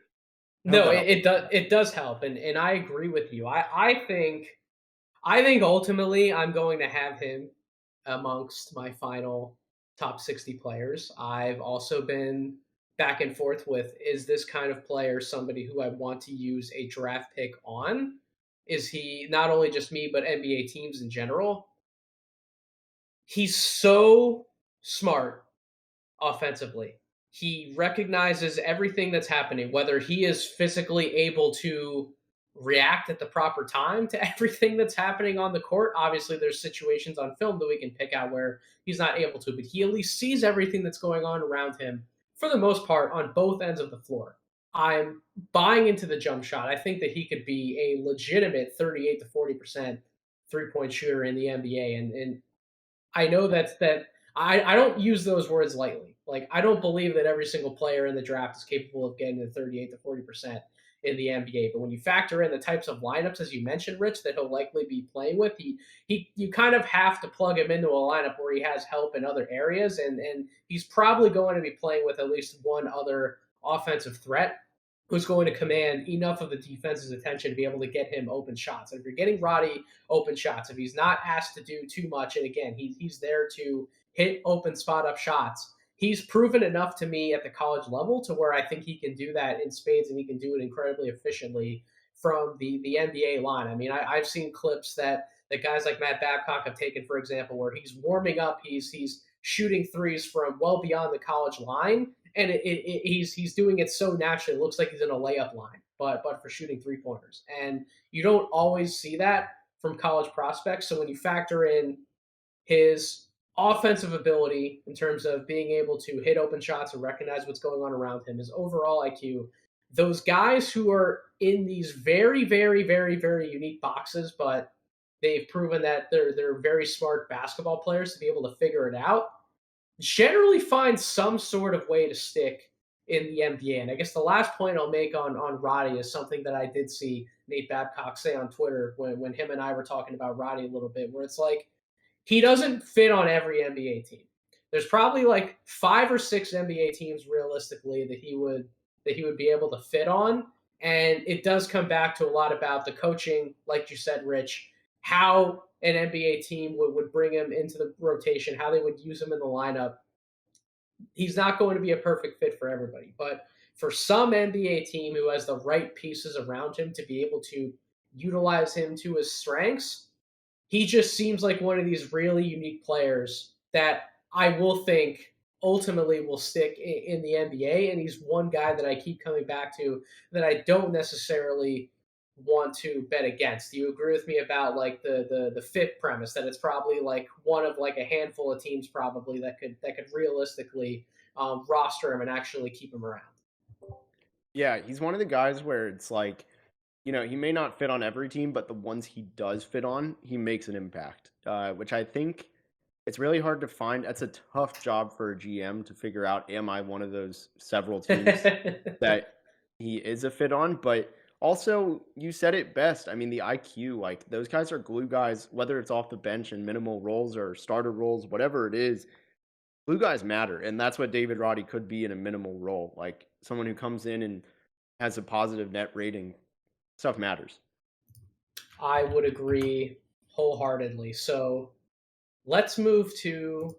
I hope No, that it, helps. it does. It does help, and I agree with you. I think ultimately I'm going to have him amongst my final top 60 players. I've also been back and forth with, is this kind of player somebody who I want to use a draft pick on? Is he not only just me, but NBA teams in general? He's so smart offensively. He recognizes everything that's happening, whether he is physically able to react at the proper time to everything that's happening on the court. Obviously, there's situations on film that we can pick out where he's not able to, but he at least sees everything that's going on around him for the most part on both ends of the floor. I'm buying into the jump shot. I think that he could be a legitimate 38 to 40% 3-point shooter in the NBA. And I know I don't use those words lightly. Like, I don't believe that every single player in the draft is capable of getting to 38 to 40% in the NBA. But when you factor in the types of lineups, as you mentioned, Rich, that he'll likely be playing with, you kind of have to plug him into a lineup where he has help in other areas, and he's probably going to be playing with at least one other offensive threat who's going to command enough of the defense's attention to be able to get him open shots. And if you're getting Roddy open shots, if he's not asked to do too much, and again, he's there to hit open spot up shots, he's proven enough to me at the college level to where I think he can do that in spades, and he can do it incredibly efficiently from the NBA line. I mean, I've seen clips that guys like Matt Babcock have taken, for example, where he's warming up, he's shooting threes from well beyond the college line, and he's doing it so naturally. It looks like he's in a layup line, but for shooting 3-pointers. And you don't always see that from college prospects. So when you factor in his offensive ability in terms of being able to hit open shots and recognize what's going on around him, his overall IQ, those guys who are in these very, very, very, very unique boxes, but they've proven that they're very smart basketball players to be able to figure it out, generally find some sort of way to stick in the NBA. And I guess the last point I'll make on Roddy is something that I did see Nate Babcock say on Twitter when him and I were talking about Roddy a little bit, where it's like he doesn't fit on every NBA team. There's probably like 5 or 6 NBA teams realistically that he would be able to fit on. And it does come back to a lot about the coaching, like you said, Rich, how an NBA team would bring him into the rotation, how they would use him in the lineup. He's not going to be a perfect fit for everybody, but for some NBA team who has the right pieces around him to be able to utilize him to his strengths, he just seems like one of these really unique players that I will think ultimately will stick in the NBA. And he's one guy that I keep coming back to that I don't necessarily want to bet against. Do you agree with me about like the fifth premise that it's probably like one of like a handful of teams probably that could realistically roster him and actually keep him around? Yeah, he's one of the guys where it's like, he may not fit on every team, but the ones he does fit on, he makes an impact, which I think It's really hard to find. That's a tough job for a GM to figure out, am I one of those several teams that he is a fit on? But also, you said it best. I mean, the IQ, like those guys are glue guys, whether it's off the bench in minimal roles or starter roles, whatever it is, glue guys matter. And that's what David Roddy could be in a minimal role. Like someone who comes in and has a positive net rating, stuff matters. I would agree wholeheartedly. So let's move to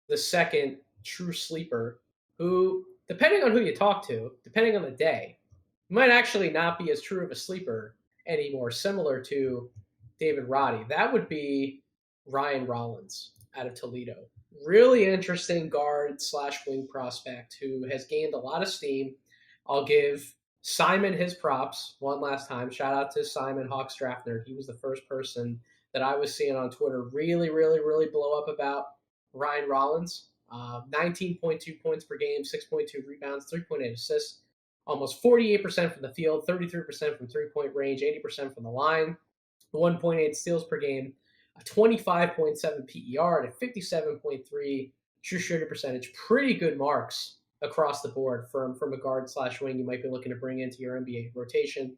the second true sleeper, who, depending on who you talk to, depending on the day, might actually not be as true of a sleeper anymore, similar to David Roddy. That would be Ryan Rollins out of Toledo. Really interesting guard slash wing prospect who has gained a lot of steam. I'll give Simon his props one last time. Shout out to Simon Hawks Draft Nerd. He was the first person that I was seeing on Twitter really blow up about Ryan Rollins. 19.2 points per game, 6.2 rebounds, 3.8 assists, almost 48% from the field, 33% from three-point range, 80% from the line, 1.8 steals per game, a 25.7 PER, and a 57.3 true shooting percentage. Pretty good marks across the board from a guard slash wing you might be looking to bring into your NBA rotation.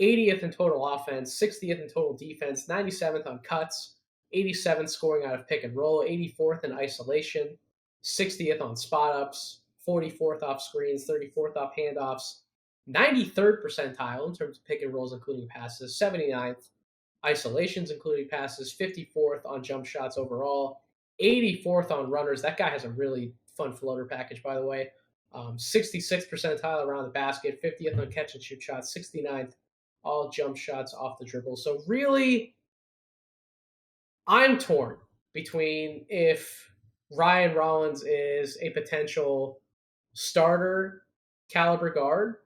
80th in total offense, 60th in total defense, 97th on cuts, 87th scoring out of pick and roll, 84th in isolation, 60th on spot ups, 44th off screens, 34th off handoffs, 93rd percentile in terms of pick and rolls, including passes, 79th isolations, including passes, 54th on jump shots overall, 84th on runners. That guy has a really fun floater package, by the way. 66th percentile around the basket, 50th on catch and shoot shots, 69th all jump shots off the dribble. So really, I'm torn between if Ryan Rollins is a potential starter caliber guard,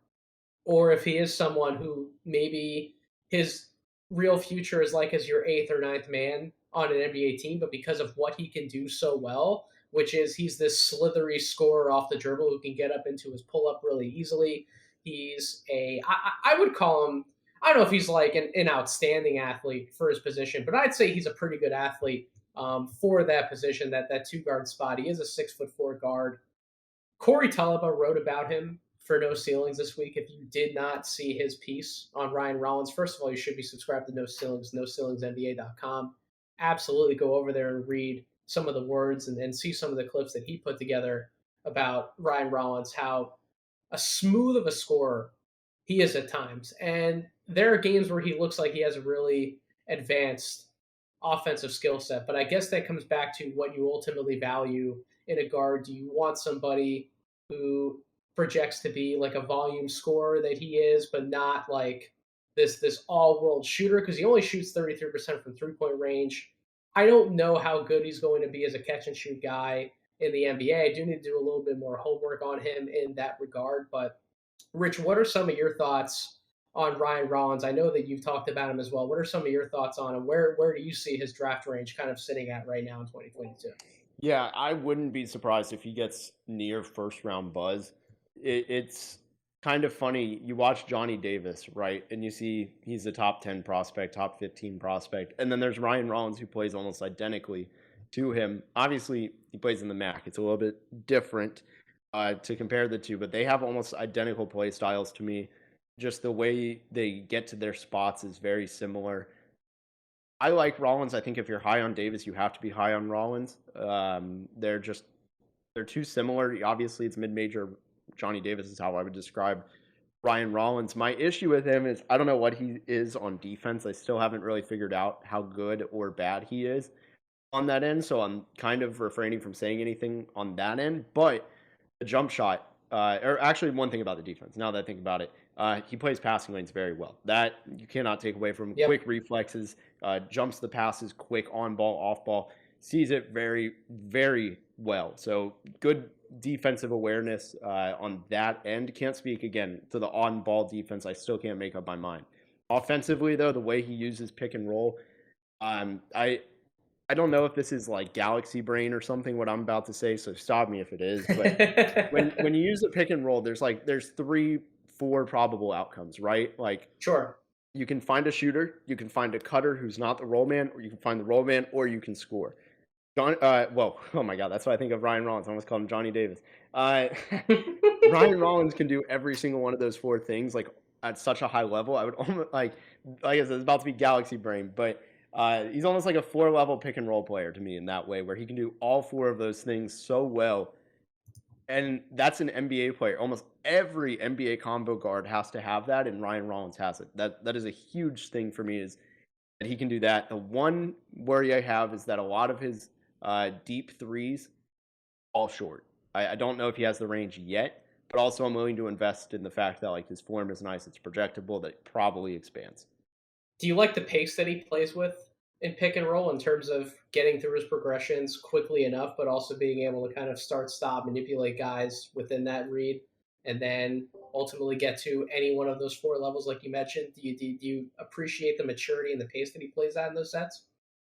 or if he is someone who maybe his real future is like as your eighth or ninth man on an NBA team, but because of what he can do so well, which is he's this slithery scorer off the dribble who can get up into his pull up really easily. I would call him, I don't know if he's like an outstanding athlete for his position, but I'd say he's a pretty good athlete for that position, that two guard spot. He is a 6'4" guard. Corey Tulaba wrote about him for No Ceilings this week. If you did not see his piece on Ryan Rollins, first of all, you should be subscribed to No Ceilings, NoCeilingsNBA.com. Absolutely go over there and read some of the words and see some of the clips that he put together about Ryan Rollins, how a smooth of a scorer he is at times. And there are games where he looks like he has a really advanced offensive skill set. But I guess that comes back to what you ultimately value in a guard. Do you want somebody who projects to be like a volume scorer that he is, but not like this all world shooter? Because he only shoots 33% from 3-point range. I don't know how good he's going to be as a catch and shoot guy in the NBA. I do need to do a little bit more homework on him in that regard. But Rich, what are some of your thoughts on Ryan Rollins? I know that you've talked about him as well. What are some of your thoughts on him? Where do you see his draft range kind of sitting at right now in 2022? Yeah, I wouldn't be surprised if he gets near first round buzz. It's kind of funny. You watch Johnny Davis, right? And you see he's a top 10 prospect, top 15 prospect. And then there's Ryan Rollins, who plays almost identically to him. Obviously, he plays in the MAC. It's a little bit different to compare the two, but they have almost identical play styles to me. Just the way they get to their spots is very similar. I like Rollins. I think if you're high on Davis, you have to be high on Rollins. They're too similar. Obviously, it's mid-major. Johnny Davis is how I would describe Ryan Rollins. My issue with him is I don't know what he is on defense. I still haven't really figured out how good or bad he is on that end. So I'm kind of refraining from saying anything on that end. But the jump shot, or actually one thing about the defense, now that I think about it, he plays passing lanes very well. That you cannot take away from him. Yep. Quick reflexes, jumps the passes, quick on ball, off ball, sees it very, very well. So good defensive awareness on that end. Can't speak again to the on ball defense. I still can't make up my mind. Offensively, though, the way he uses pick and roll, I don't know if this is like galaxy brain or something, what I'm about to say, so stop me if it is. But when you use the pick and roll, there's 3-4 probable outcomes, right? Like, Sure. you can find a shooter, you can find a cutter who's not the roll man, or you can find the roll man, or you can score. Well, oh my God, that's what I think of Ryan Rollins. I almost called him Johnny Davis. Uh, Ryan Rollins can do every single one of those four things like at such a high level. I would almost like I said, it's about to be galaxy brain, but he's almost like a four-level pick and roll player to me in that way, where he can do all four of those things so well. And that's an NBA player. Almost every NBA combo guard has to have that, and Ryan Rollins has it. That is a huge thing for me, is that he can do that. The one worry I have is that a lot of his deep threes fall short. I don't know if he has the range yet, but also I'm willing to invest in the fact that like his form is nice, it's projectable, that it probably expands. Do you like the pace that he plays with in pick and roll in terms of getting through his progressions quickly enough, but also being able to kind of start, stop, manipulate guys within that read, and then ultimately get to any one of those four levels, like you mentioned? Do you appreciate the maturity and the pace that he plays at in those sets?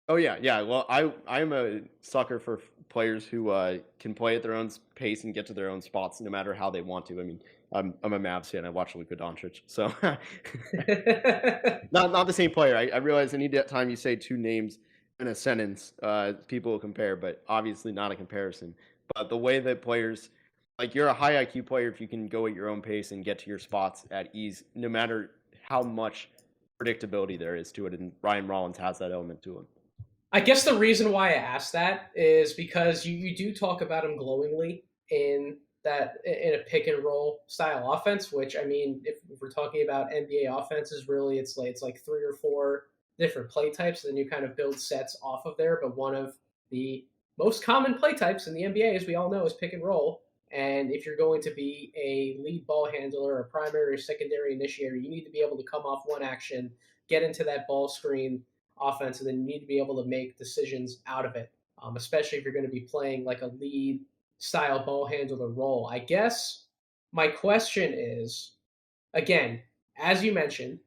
Oh yeah, yeah. Well, I'm a sucker for players who can play at their own pace and get to their own spots no matter how they want to. I mean, I'm a Mavs fan. I watch Luka Doncic, so not the same player. I realize any time you say two names in a sentence, people will compare, but obviously not a comparison. But the way that players, like you're a high IQ player if you can go at your own pace and get to your spots at ease, no matter how much predictability there is to it. And Ryan Rollins has that element to him. I guess the reason why I asked that is because you do talk about him glowingly in a pick and roll style offense, which I mean, if we're talking about NBA offenses, really it's like three or four different play types, and then you kind of build sets off of there. But one of the most common play types in the NBA, as we all know, is pick and roll. And if you're going to be a lead ball handler, a primary or secondary initiator, you need to be able to come off one action, get into that ball screen offense, and then you need to be able to make decisions out of it, especially if you're going to be playing like a lead style ball handler role. I guess my question is, again, as you mentioned,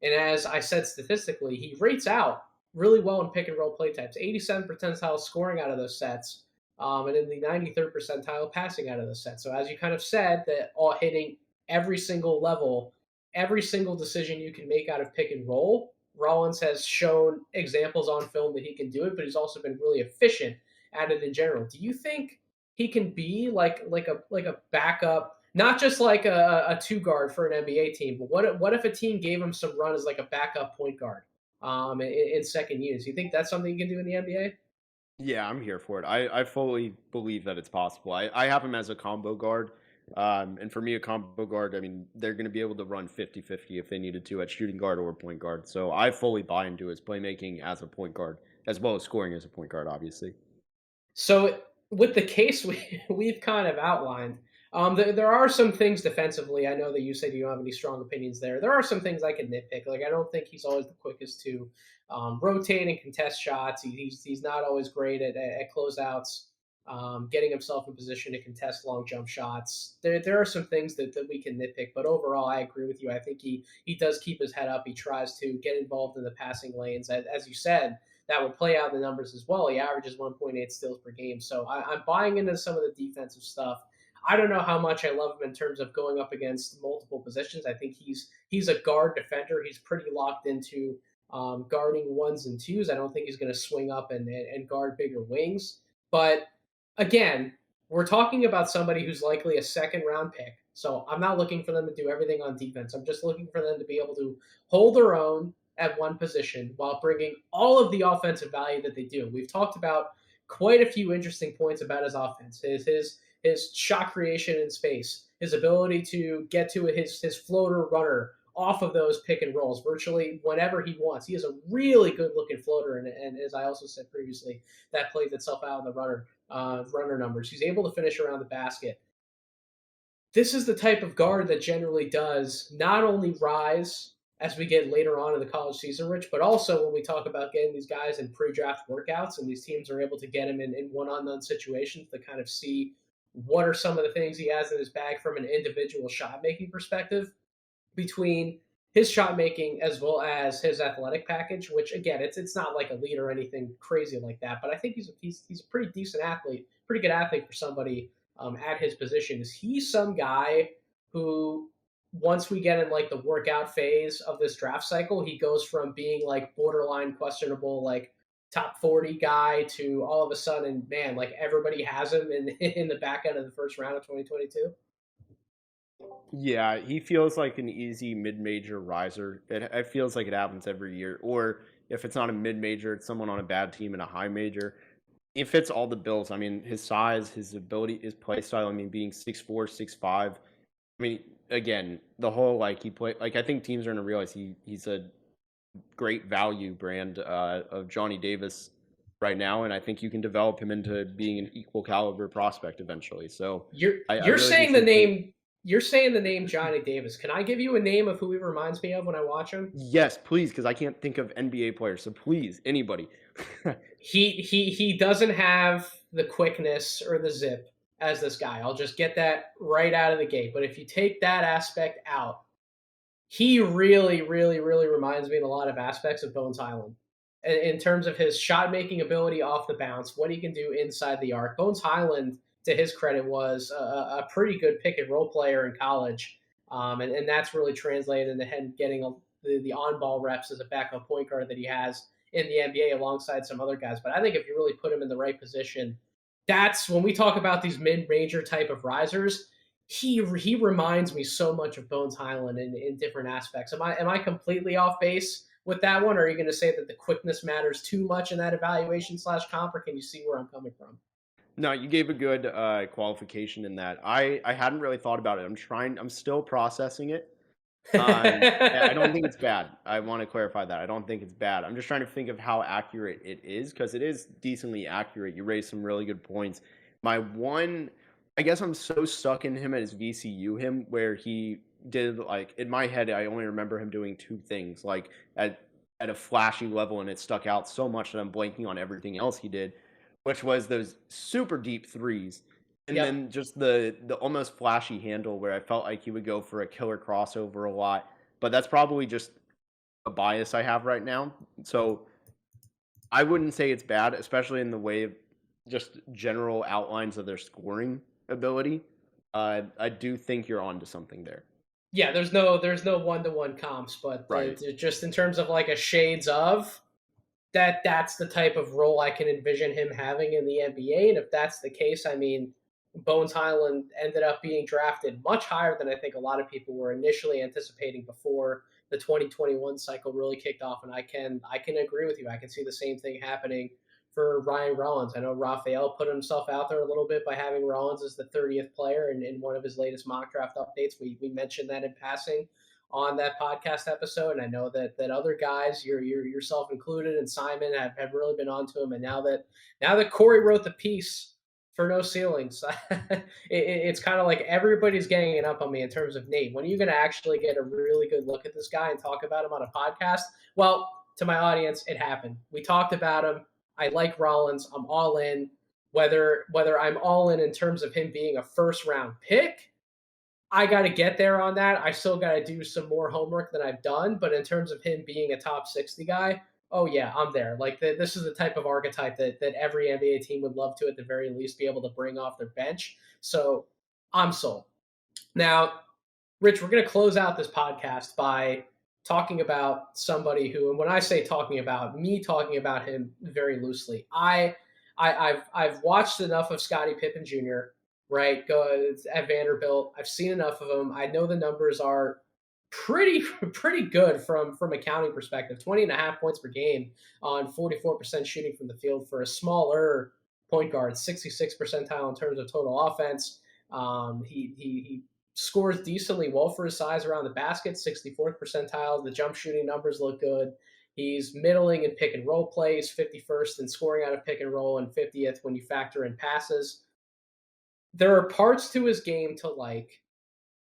and as I said statistically, he rates out really well in pick and roll play types, 87th percentile scoring out of those sets, and in the 93rd percentile passing out of those sets. So as you kind of said, that all hitting every single level, every single decision you can make out of pick and roll, Rollins has shown examples on film that he can do it, but he's also been really efficient at it in general. Do you think he can be like a backup, not just like a two guard for an NBA team, but what if a team gave him some run as like a backup point guard in second units? You think that's something you can do in the NBA? Yeah, I'm here for it. I fully believe that it's possible. I have him as a combo guard. And for me, a combo guard, I mean, they're going to be able to run 50-50 if they needed to at shooting guard or point guard. So I fully buy into his playmaking as a point guard, as well as scoring as a point guard, obviously. So with the case we've kind of outlined, there are some things defensively. I know that you said you don't have any strong opinions there. There are some things I can nitpick. Like I don't think he's always the quickest to rotate and contest shots. He's not always great at closeouts, getting himself in position to contest long jump shots. There are some things that we can nitpick, but overall, I agree with you. I think he does keep his head up. He tries to get involved in the passing lanes, as you said, that would play out in the numbers as well. He averages 1.8 steals per game. So I'm buying into some of the defensive stuff. I don't know how much I love him in terms of going up against multiple positions. I think he's a guard defender. He's pretty locked into guarding ones and twos. I don't think he's going to swing up and guard bigger wings. But again, we're talking about somebody who's likely a second round pick. So I'm not looking for them to do everything on defense. I'm just looking for them to be able to hold their own at one position while bringing all of the offensive value that they do. We've talked about quite a few interesting points about his offense, his shot creation in space, his ability to get to his floater runner off of those pick and rolls virtually whenever he wants. He has a really good looking floater, and as I also said previously, that plays itself out in the runner numbers. He's able to finish around the basket. This is the type of guard that generally does not only rise as we get later on in the college season, Rich, but also when we talk about getting these guys in pre-draft workouts and these teams are able to get him in one-on-one situations to kind of see what are some of the things he has in his bag from an individual shot-making perspective, between his shot making as well as his athletic package, which again, it's not like elite or anything crazy like that, but I think he's a pretty decent athlete, pretty good athlete for somebody at his position. Is he some guy who, once we get in like the workout phase of this draft cycle, he goes from being like borderline questionable, like top 40 guy to all of a sudden, man, like everybody has him in the back end of the first round of 2022? Yeah, he feels like an easy mid-major riser. It feels like it happens every year. Or if it's not a mid-major, it's someone on a bad team in a high major. It fits all the bills. I mean, his size, his ability, his play style. I mean, being 6'4", 6'5". I mean, again, the whole like he play like I think teams are gonna realize he's a great value brand of Johnny Davis right now, and I think you can develop him into being an equal caliber prospect eventually. So You're I you're really do saying the think he. name you're saying the name Johnny Davis. Can I give you a name of who he reminds me of when I watch him? Yes, please, because I can't think of NBA players. So please, anybody. He doesn't have the quickness or the zip as this guy. I'll just get that right out of the gate. But if you take that aspect out, he really, really, really reminds me in a lot of aspects of Bones Highland. In terms of his shot making ability off the bounce, what he can do inside the arc. Bones Highland, to his credit, was a pretty good pick and roll player in college. And that's really translated into him getting the on ball reps as a backup point guard that he has in the NBA alongside some other guys. But I think if you really put him in the right position, that's when we talk about these mid major type of risers. He reminds me so much of Bones Highland in different aspects. Am I completely off base with that one? Or are you going to say that the quickness matters too much in that evaluation slash comp? Or can you see where I'm coming from? No, you gave a good qualification in that. I hadn't really thought about it. I'm still processing it. I don't think it's bad. I want to clarify that. I don't think it's bad. I'm just trying to think of how accurate it is because it is decently accurate. You raised some really good points. My one, I guess I'm so stuck in him as VCU him where he did like in my head I only remember him doing two things like at a flashy level and it stuck out so much that I'm blanking on everything else he did, which was those super deep threes and Yep. then just the almost flashy handle where I felt like he would go for a killer crossover a lot. But that's probably just a bias I have right now. So I wouldn't say it's bad, especially in the way of just general outlines of their scoring ability. I do think you're onto something there. Yeah, there's no one-to-one comps, but Right. just in terms of like a shades of that's the type of role I can envision him having in the NBA. And if that's the case, I mean, Bones Highland ended up being drafted much higher than I think a lot of people were initially anticipating before the 2021 cycle really kicked off. And I can agree with you. I can see the same thing happening for Ryan Rollins. I know Raphael put himself out there a little bit by having Rollins as the 30th player in one of his latest mock draft updates. We mentioned that in passing on that podcast episode. And I know that other guys, yourself included, and Simon have really been onto him. And now that Corey wrote the piece for No Ceilings, it's kind of like everybody's ganging up on me in terms of Nate. When are you going to actually get a really good look at this guy and talk about him on a podcast? Well, to my audience, it happened. We talked about him. I like Rollins. I'm all in. Whether I'm all in terms of him being a first round pick, I got to get there on that. I still got to do some more homework than I've done. But in terms of him being a top 60 guy, oh, yeah, I'm there. Like, this is the type of archetype that every NBA team would love to, at the very least, be able to bring off their bench. So I'm sold. Now, Rich, we're going to close out this podcast by talking about somebody who, and when I say talking about, me talking about him very loosely. I've watched enough of Scotty Pippen Jr. Right, go at Vanderbilt. I've seen enough of him. I know the numbers are pretty pretty good from a counting perspective. 20 and a half points per game on 44% shooting from the field for a smaller point guard, 66th percentile in terms of total offense. He scores decently well for his size around the basket, 64th percentile. The jump shooting numbers look good. He's middling in pick and roll plays, 51st in scoring out of pick and roll, and 50th when you factor in passes. There are parts to his game to like.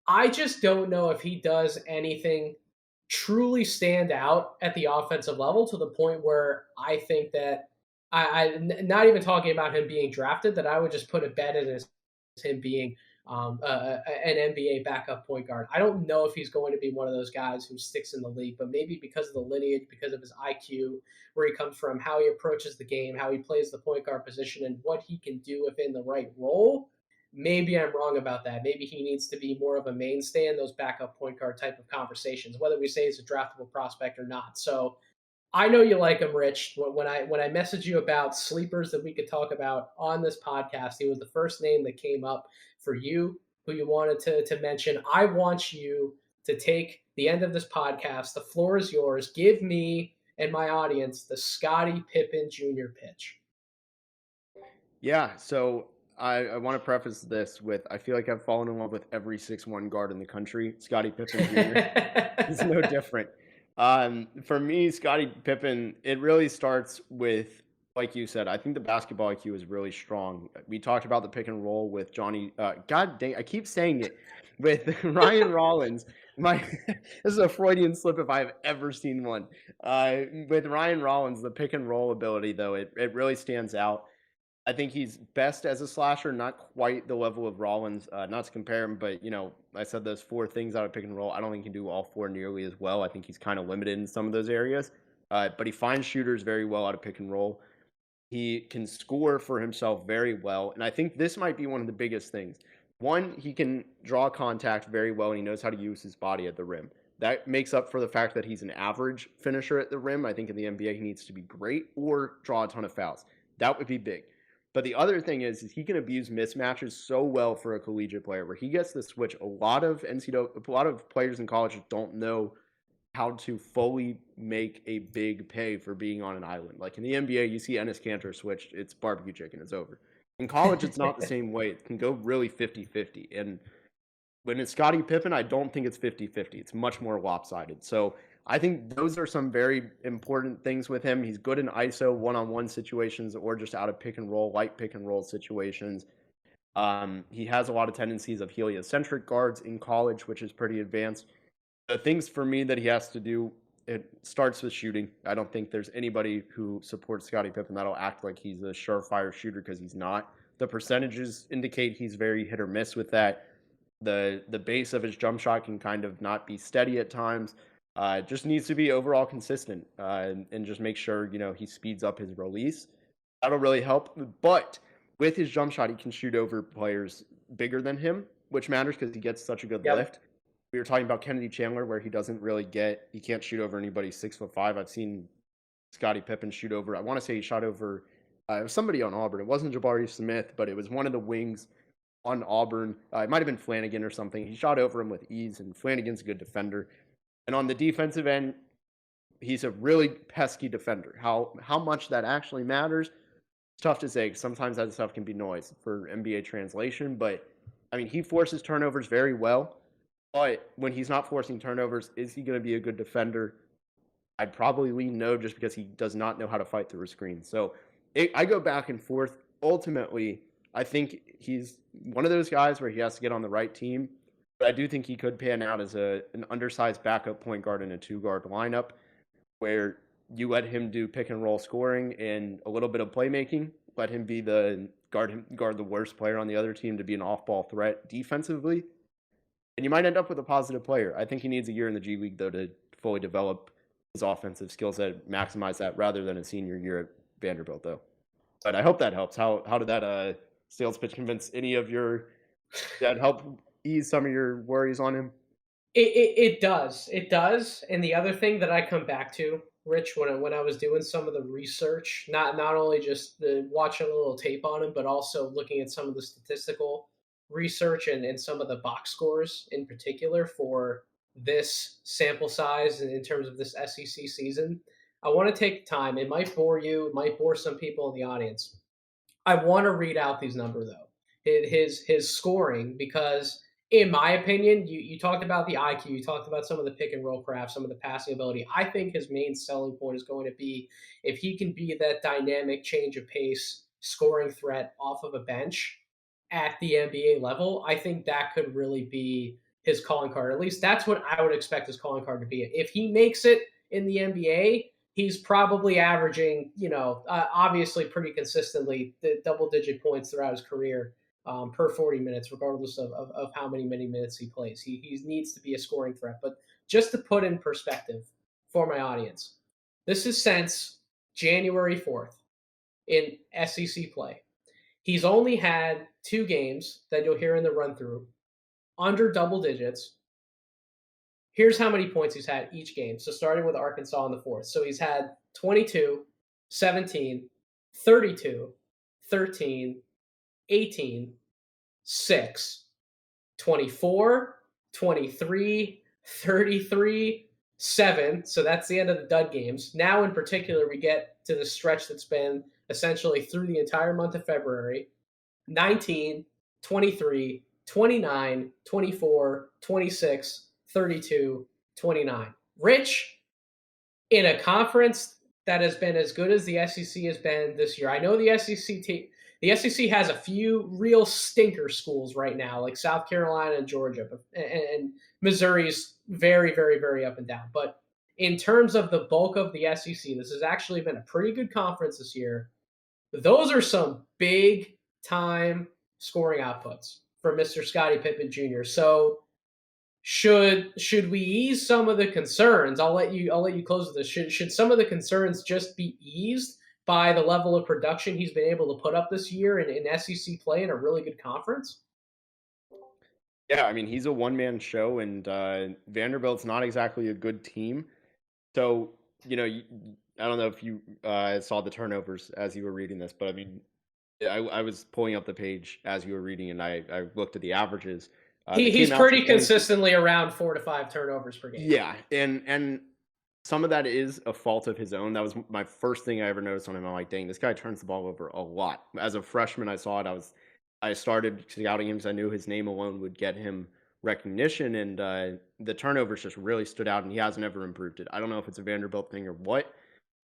I just don't know if he does anything truly stand out at the offensive level to the point where I think that not even talking about him being drafted, that I would just put a bet in as him being an NBA backup point guard. I don't know if he's going to be one of those guys who sticks in the league, but maybe because of the lineage, because of his IQ, where he comes from, how he approaches the game, how he plays the point guard position, and what he can do within the right role. Maybe I'm wrong about that. Maybe he needs to be more of a mainstay in those backup point guard type of conversations, whether we say he's a draftable prospect or not. So I know you like him, Rich. When I messaged you about sleepers that we could talk about on this podcast, he was the first name that came up for you, who you wanted to mention. I want you to take the end of this podcast. The floor is yours. Give me and my audience the Scotty Pippen Jr. pitch. Yeah, so I want to preface this with I feel like I've fallen in love with every 6'1" guard in the country. Scotty Pippen Jr. He's no different. For me, Scotty Pippen, it really starts with, like you said, I think the basketball IQ is really strong. We talked about the pick and roll with Johnny. God dang, I keep saying it with Ryan Rollins. This is a Freudian slip if I've ever seen one. With Ryan Rollins, the pick and roll ability, though, it really stands out. I think he's best as a slasher, not quite the level of Rollins. Not to compare him, but I said those four things out of pick and roll. I don't think he can do all four nearly as well. I think he's kind of limited in some of those areas. But he finds shooters very well out of pick and roll. He can score for himself very well, and I think this might be one of the biggest things. One, he can draw contact very well, and he knows how to use his body at the rim. That makes up for the fact that he's an average finisher at the rim. I think in the NBA he needs to be great or draw a ton of fouls. That would be big. But the other thing is he can abuse mismatches so well for a collegiate player, where he gets the switch. A lot of players in college don't know how to fully make a big pay for being on an island. Like in the NBA, you see Enes Kanter switched, it's barbecue chicken, it's over. In college, it's not the same way. It can go really 50-50. And when it's Scottie Pippen, I don't think it's 50-50. It's much more lopsided. So I think those are some very important things with him. He's good in ISO one-on-one situations or just out of pick and roll, light pick and roll situations. He has a lot of tendencies of heliocentric guards in college, which is pretty advanced. The things for me that he has to do, it starts with shooting. I don't think there's anybody who supports Scottie Pippen that'll act like he's a surefire shooter, because he's not. The percentages indicate he's very hit or miss with that. The base of his jump shot can kind of not be steady at times. Just needs to be overall consistent, and just make sure he speeds up his release. That'll really help. But with his jump shot, he can shoot over players bigger than him, which matters because he gets such a good lift. We were talking about Kennedy Chandler, where he can't shoot over anybody 6'5". I've seen Scottie Pippen shoot over. I want to say he shot over it was somebody on Auburn. It wasn't Jabari Smith, but it was one of the wings on Auburn. It might have been Flanagan or something. He shot over him with ease, and Flanagan's a good defender. And on the defensive end, he's a really pesky defender. How much that actually matters, it's tough to say. Sometimes that stuff can be noise for NBA translation. But, I mean, he forces turnovers very well. But when he's not forcing turnovers, is he going to be a good defender? I'd probably lean no, just because he does not know how to fight through a screen. So I go back and forth. Ultimately, I think he's one of those guys where he has to get on the right team. But I do think he could pan out as an undersized backup point guard in a two-guard lineup, where you let him do pick and roll scoring and a little bit of playmaking. Let him be the guard the worst player on the other team to be an off-ball threat defensively. And you might end up with a positive player. I think he needs a year in the G League, though, to fully develop his offensive skill set, maximize that, rather than a senior year at Vanderbilt, though. But I hope that helps. How did that sales pitch convince any of that help ease some of your worries on him? It does. It does. And the other thing that I come back to, Rich, when I was doing some of the research, not only just watching a little tape on him, but also looking at some of the statistical research and some of the box scores in particular for this sample size in terms of this SEC season. I want to take time. It might bore you, it might bore some people in the audience. I want to read out these numbers though. His scoring, because in my opinion, you talked about the IQ, you talked about some of the pick and roll craft, some of the passing ability. I think his main selling point is going to be if he can be that dynamic change of pace scoring threat off of a bench at the NBA level. I think that could really be his calling card. At least that's what I would expect his calling card to be. If he makes it in the NBA, he's probably averaging, obviously pretty consistently the double-digit points throughout his career per 40 minutes, regardless of how many minutes he plays. He needs to be a scoring threat. But just to put in perspective for my audience, this is since January 4th in SEC play. He's only had 2 games that you'll hear in the run-through under double digits. Here's how many points he's had each game. So starting with Arkansas in the fourth. So he's had 22, 17, 32, 13, 18, 6, 24, 23, 33, 7. So that's the end of the dud games. Now, in particular, we get to the stretch that's been essentially through the entire month of February: 19, 23, 29, 24, 26, 32, 29. Rich, in a conference that has been as good as the SEC has been this year. I know the SEC has a few real stinker schools right now, like South Carolina and Georgia, and Missouri's very, very, very up and down. But in terms of the bulk of the SEC, this has actually been a pretty good conference this year. Those are some big time scoring outputs for Mr. Scotty Pippen Jr. So should we ease some of the concerns? I'll let you close with this. Should some of the concerns just be eased by the level of production he's been able to put up this year in SEC play in a really good conference? Yeah, I mean, he's a one-man show, and Vanderbilt's not exactly a good team. So, I don't know if you saw the turnovers as you were reading this, but I mean, I was pulling up the page as you were reading, and I looked at the averages. They He's came out to pretty 22. consistently around 4 to 5 turnovers per game. Yeah, and some of that is a fault of his own. That was my first thing I ever noticed on him. I'm like, dang, this guy turns the ball over a lot. As a freshman, I saw it. I started scouting him because I knew his name alone would get him recognition, and the turnovers just really stood out, and he hasn't ever improved it. I don't know if it's a Vanderbilt thing or what,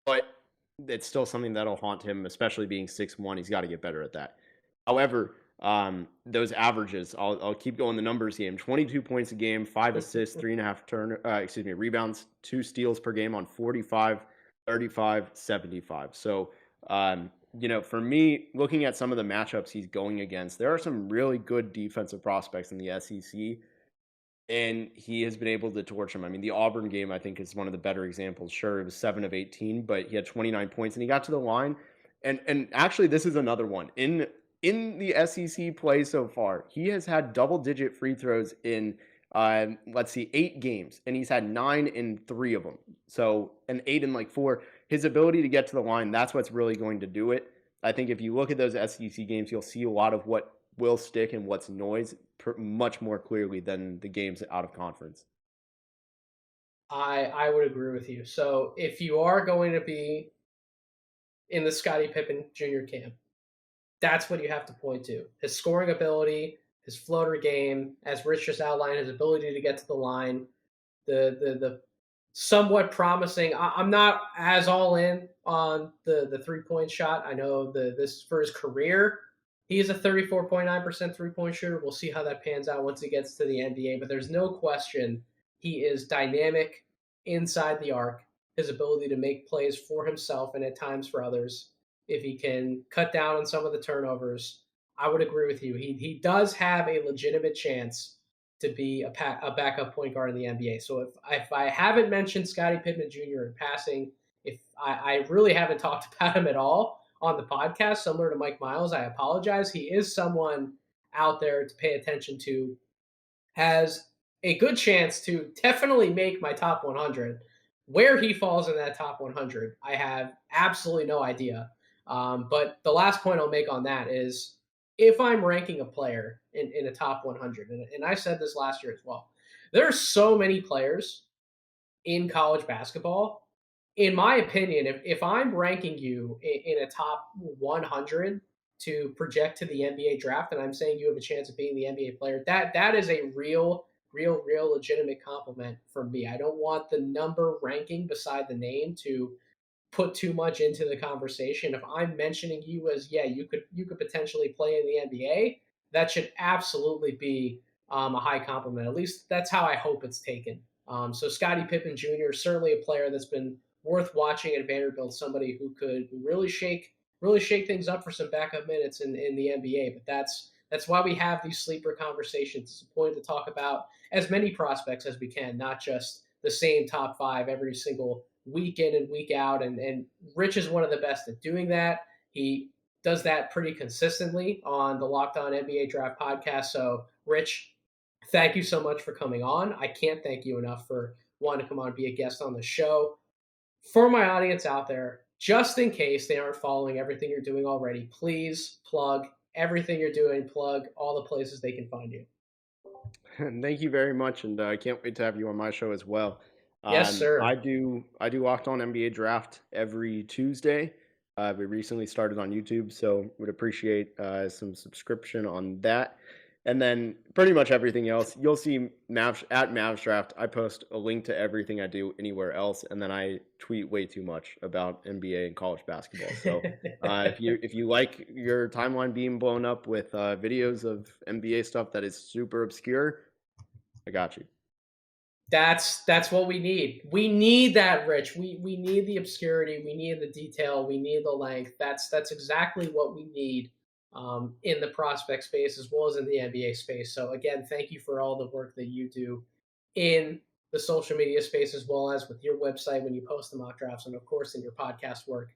but it's still something that'll haunt him, especially being 6'1". He's got to get better at that. However, those averages, I'll keep going the numbers game. 22 points a game, 5 assists, 3.5 rebounds, 2 steals per game on 45, 35, 75. So, for me, looking at some of the matchups he's going against, there are some really good defensive prospects in the SEC, and he has been able to torch them. I mean, the Auburn game, I think, is one of the better examples. Sure, it was 7 of 18, but he had 29 points, and he got to the line. And actually, this is another one. In the SEC play so far, he has had double-digit free throws in, 8 games, and he's had 9 in 3 of them. So, and 8 in 4. His ability to get to the line, that's what's really going to do it. I think if you look at those SEC games, you'll see a lot of what will stick and what's noise much more clearly than the games out of conference. I would agree with you. So if you are going to be in the Scottie Pippen Jr. camp, that's what you have to point to: his scoring ability, his floater game, as Rich just outlined, his ability to get to the line, the somewhat promising. I'm not as all in on the 3-point shot. I know this for his career, he is a 34.9% 3-point shooter. We'll see how that pans out once he gets to the NBA. But there's no question he is dynamic inside the arc. His ability to make plays for himself and at times for others. If he can cut down on some of the turnovers, I would agree with you. He does have a legitimate chance to be a backup point guard in the NBA. So if I haven't mentioned Scottie Pippen Jr. in passing, if I really haven't talked about him at all on the podcast, similar to Mike Miles, I apologize. He is someone out there to pay attention to. Has a good chance to definitely make my top 100. Where he falls in that top 100, I have absolutely no idea. But the last point I'll make on that is, if I'm ranking a player in a top 100, and I said this last year as well, there are so many players in college basketball. In my opinion, if I'm ranking you in a top 100 to project to the NBA draft, and I'm saying you have a chance of being the NBA player, that is a real legitimate compliment from me. I don't want the number ranking beside the name to put too much into the conversation. If I'm mentioning you as, yeah, you could potentially play in the NBA, that should absolutely be a high compliment. At least that's how I hope it's taken. So Scottie Pippen Jr. certainly a player that's been worth watching at Vanderbilt. Somebody who could really shake things up for some backup minutes in the NBA. But that's why we have these sleeper conversations. It's a point to talk about as many prospects as we can, not just the same top 5 every single week in and week out. And Rich is one of the best at doing that. He does that pretty consistently on the LockedOn NBA Draft podcast. So, Rich, thank you so much for coming on. I can't thank you enough for wanting to come on and be a guest on the show. For my audience out there, just in case they aren't following everything you're doing already, please plug everything you're doing, plug all the places they can find you. Thank you very much, and I can't wait to have you on my show as well. Yes, I sir. do Locked On NBA Draft every Tuesday. We recently started on YouTube, so would appreciate some subscription on that. And then pretty much everything else, you'll see MavsDraft. I post a link to everything I do anywhere else, and then I tweet way too much about NBA and college basketball. So if you like your timeline being blown up with videos of NBA stuff that is super obscure, I got you. That's what we need. We need that, Rich. We need the obscurity. We need the detail. We need the length. That's exactly what we need in the prospect space as well as in the NBA space. So again, thank you for all the work that you do in the social media space as well as with your website when you post the mock drafts and of course in your podcast work.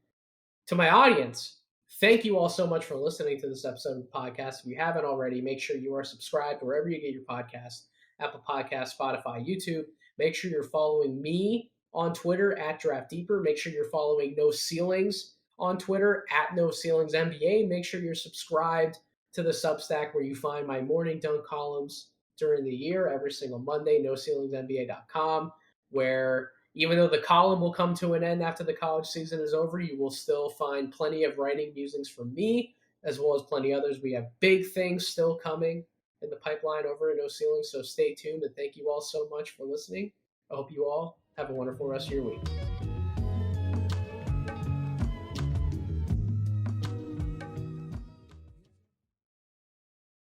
To my audience, thank you all so much for listening to this episode of the podcast. If you haven't already, make sure you are subscribed wherever you get your podcast, Apple Podcasts, Spotify, YouTube. Make sure you're following me on Twitter at Draft Deeper. Make sure you're following No Ceilings on Twitter at No Ceilings NBA. Make sure you're subscribed to the Substack where you find my morning dunk columns during the year every single Monday, NoCeilingsNBA.com, where even though the column will come to an end after the college season is over, you will still find plenty of writing musings from me, as well as plenty others. We have big things still coming in the pipeline over at No Ceiling, so stay tuned, and thank you all so much for listening. I hope you all have a wonderful rest of your week.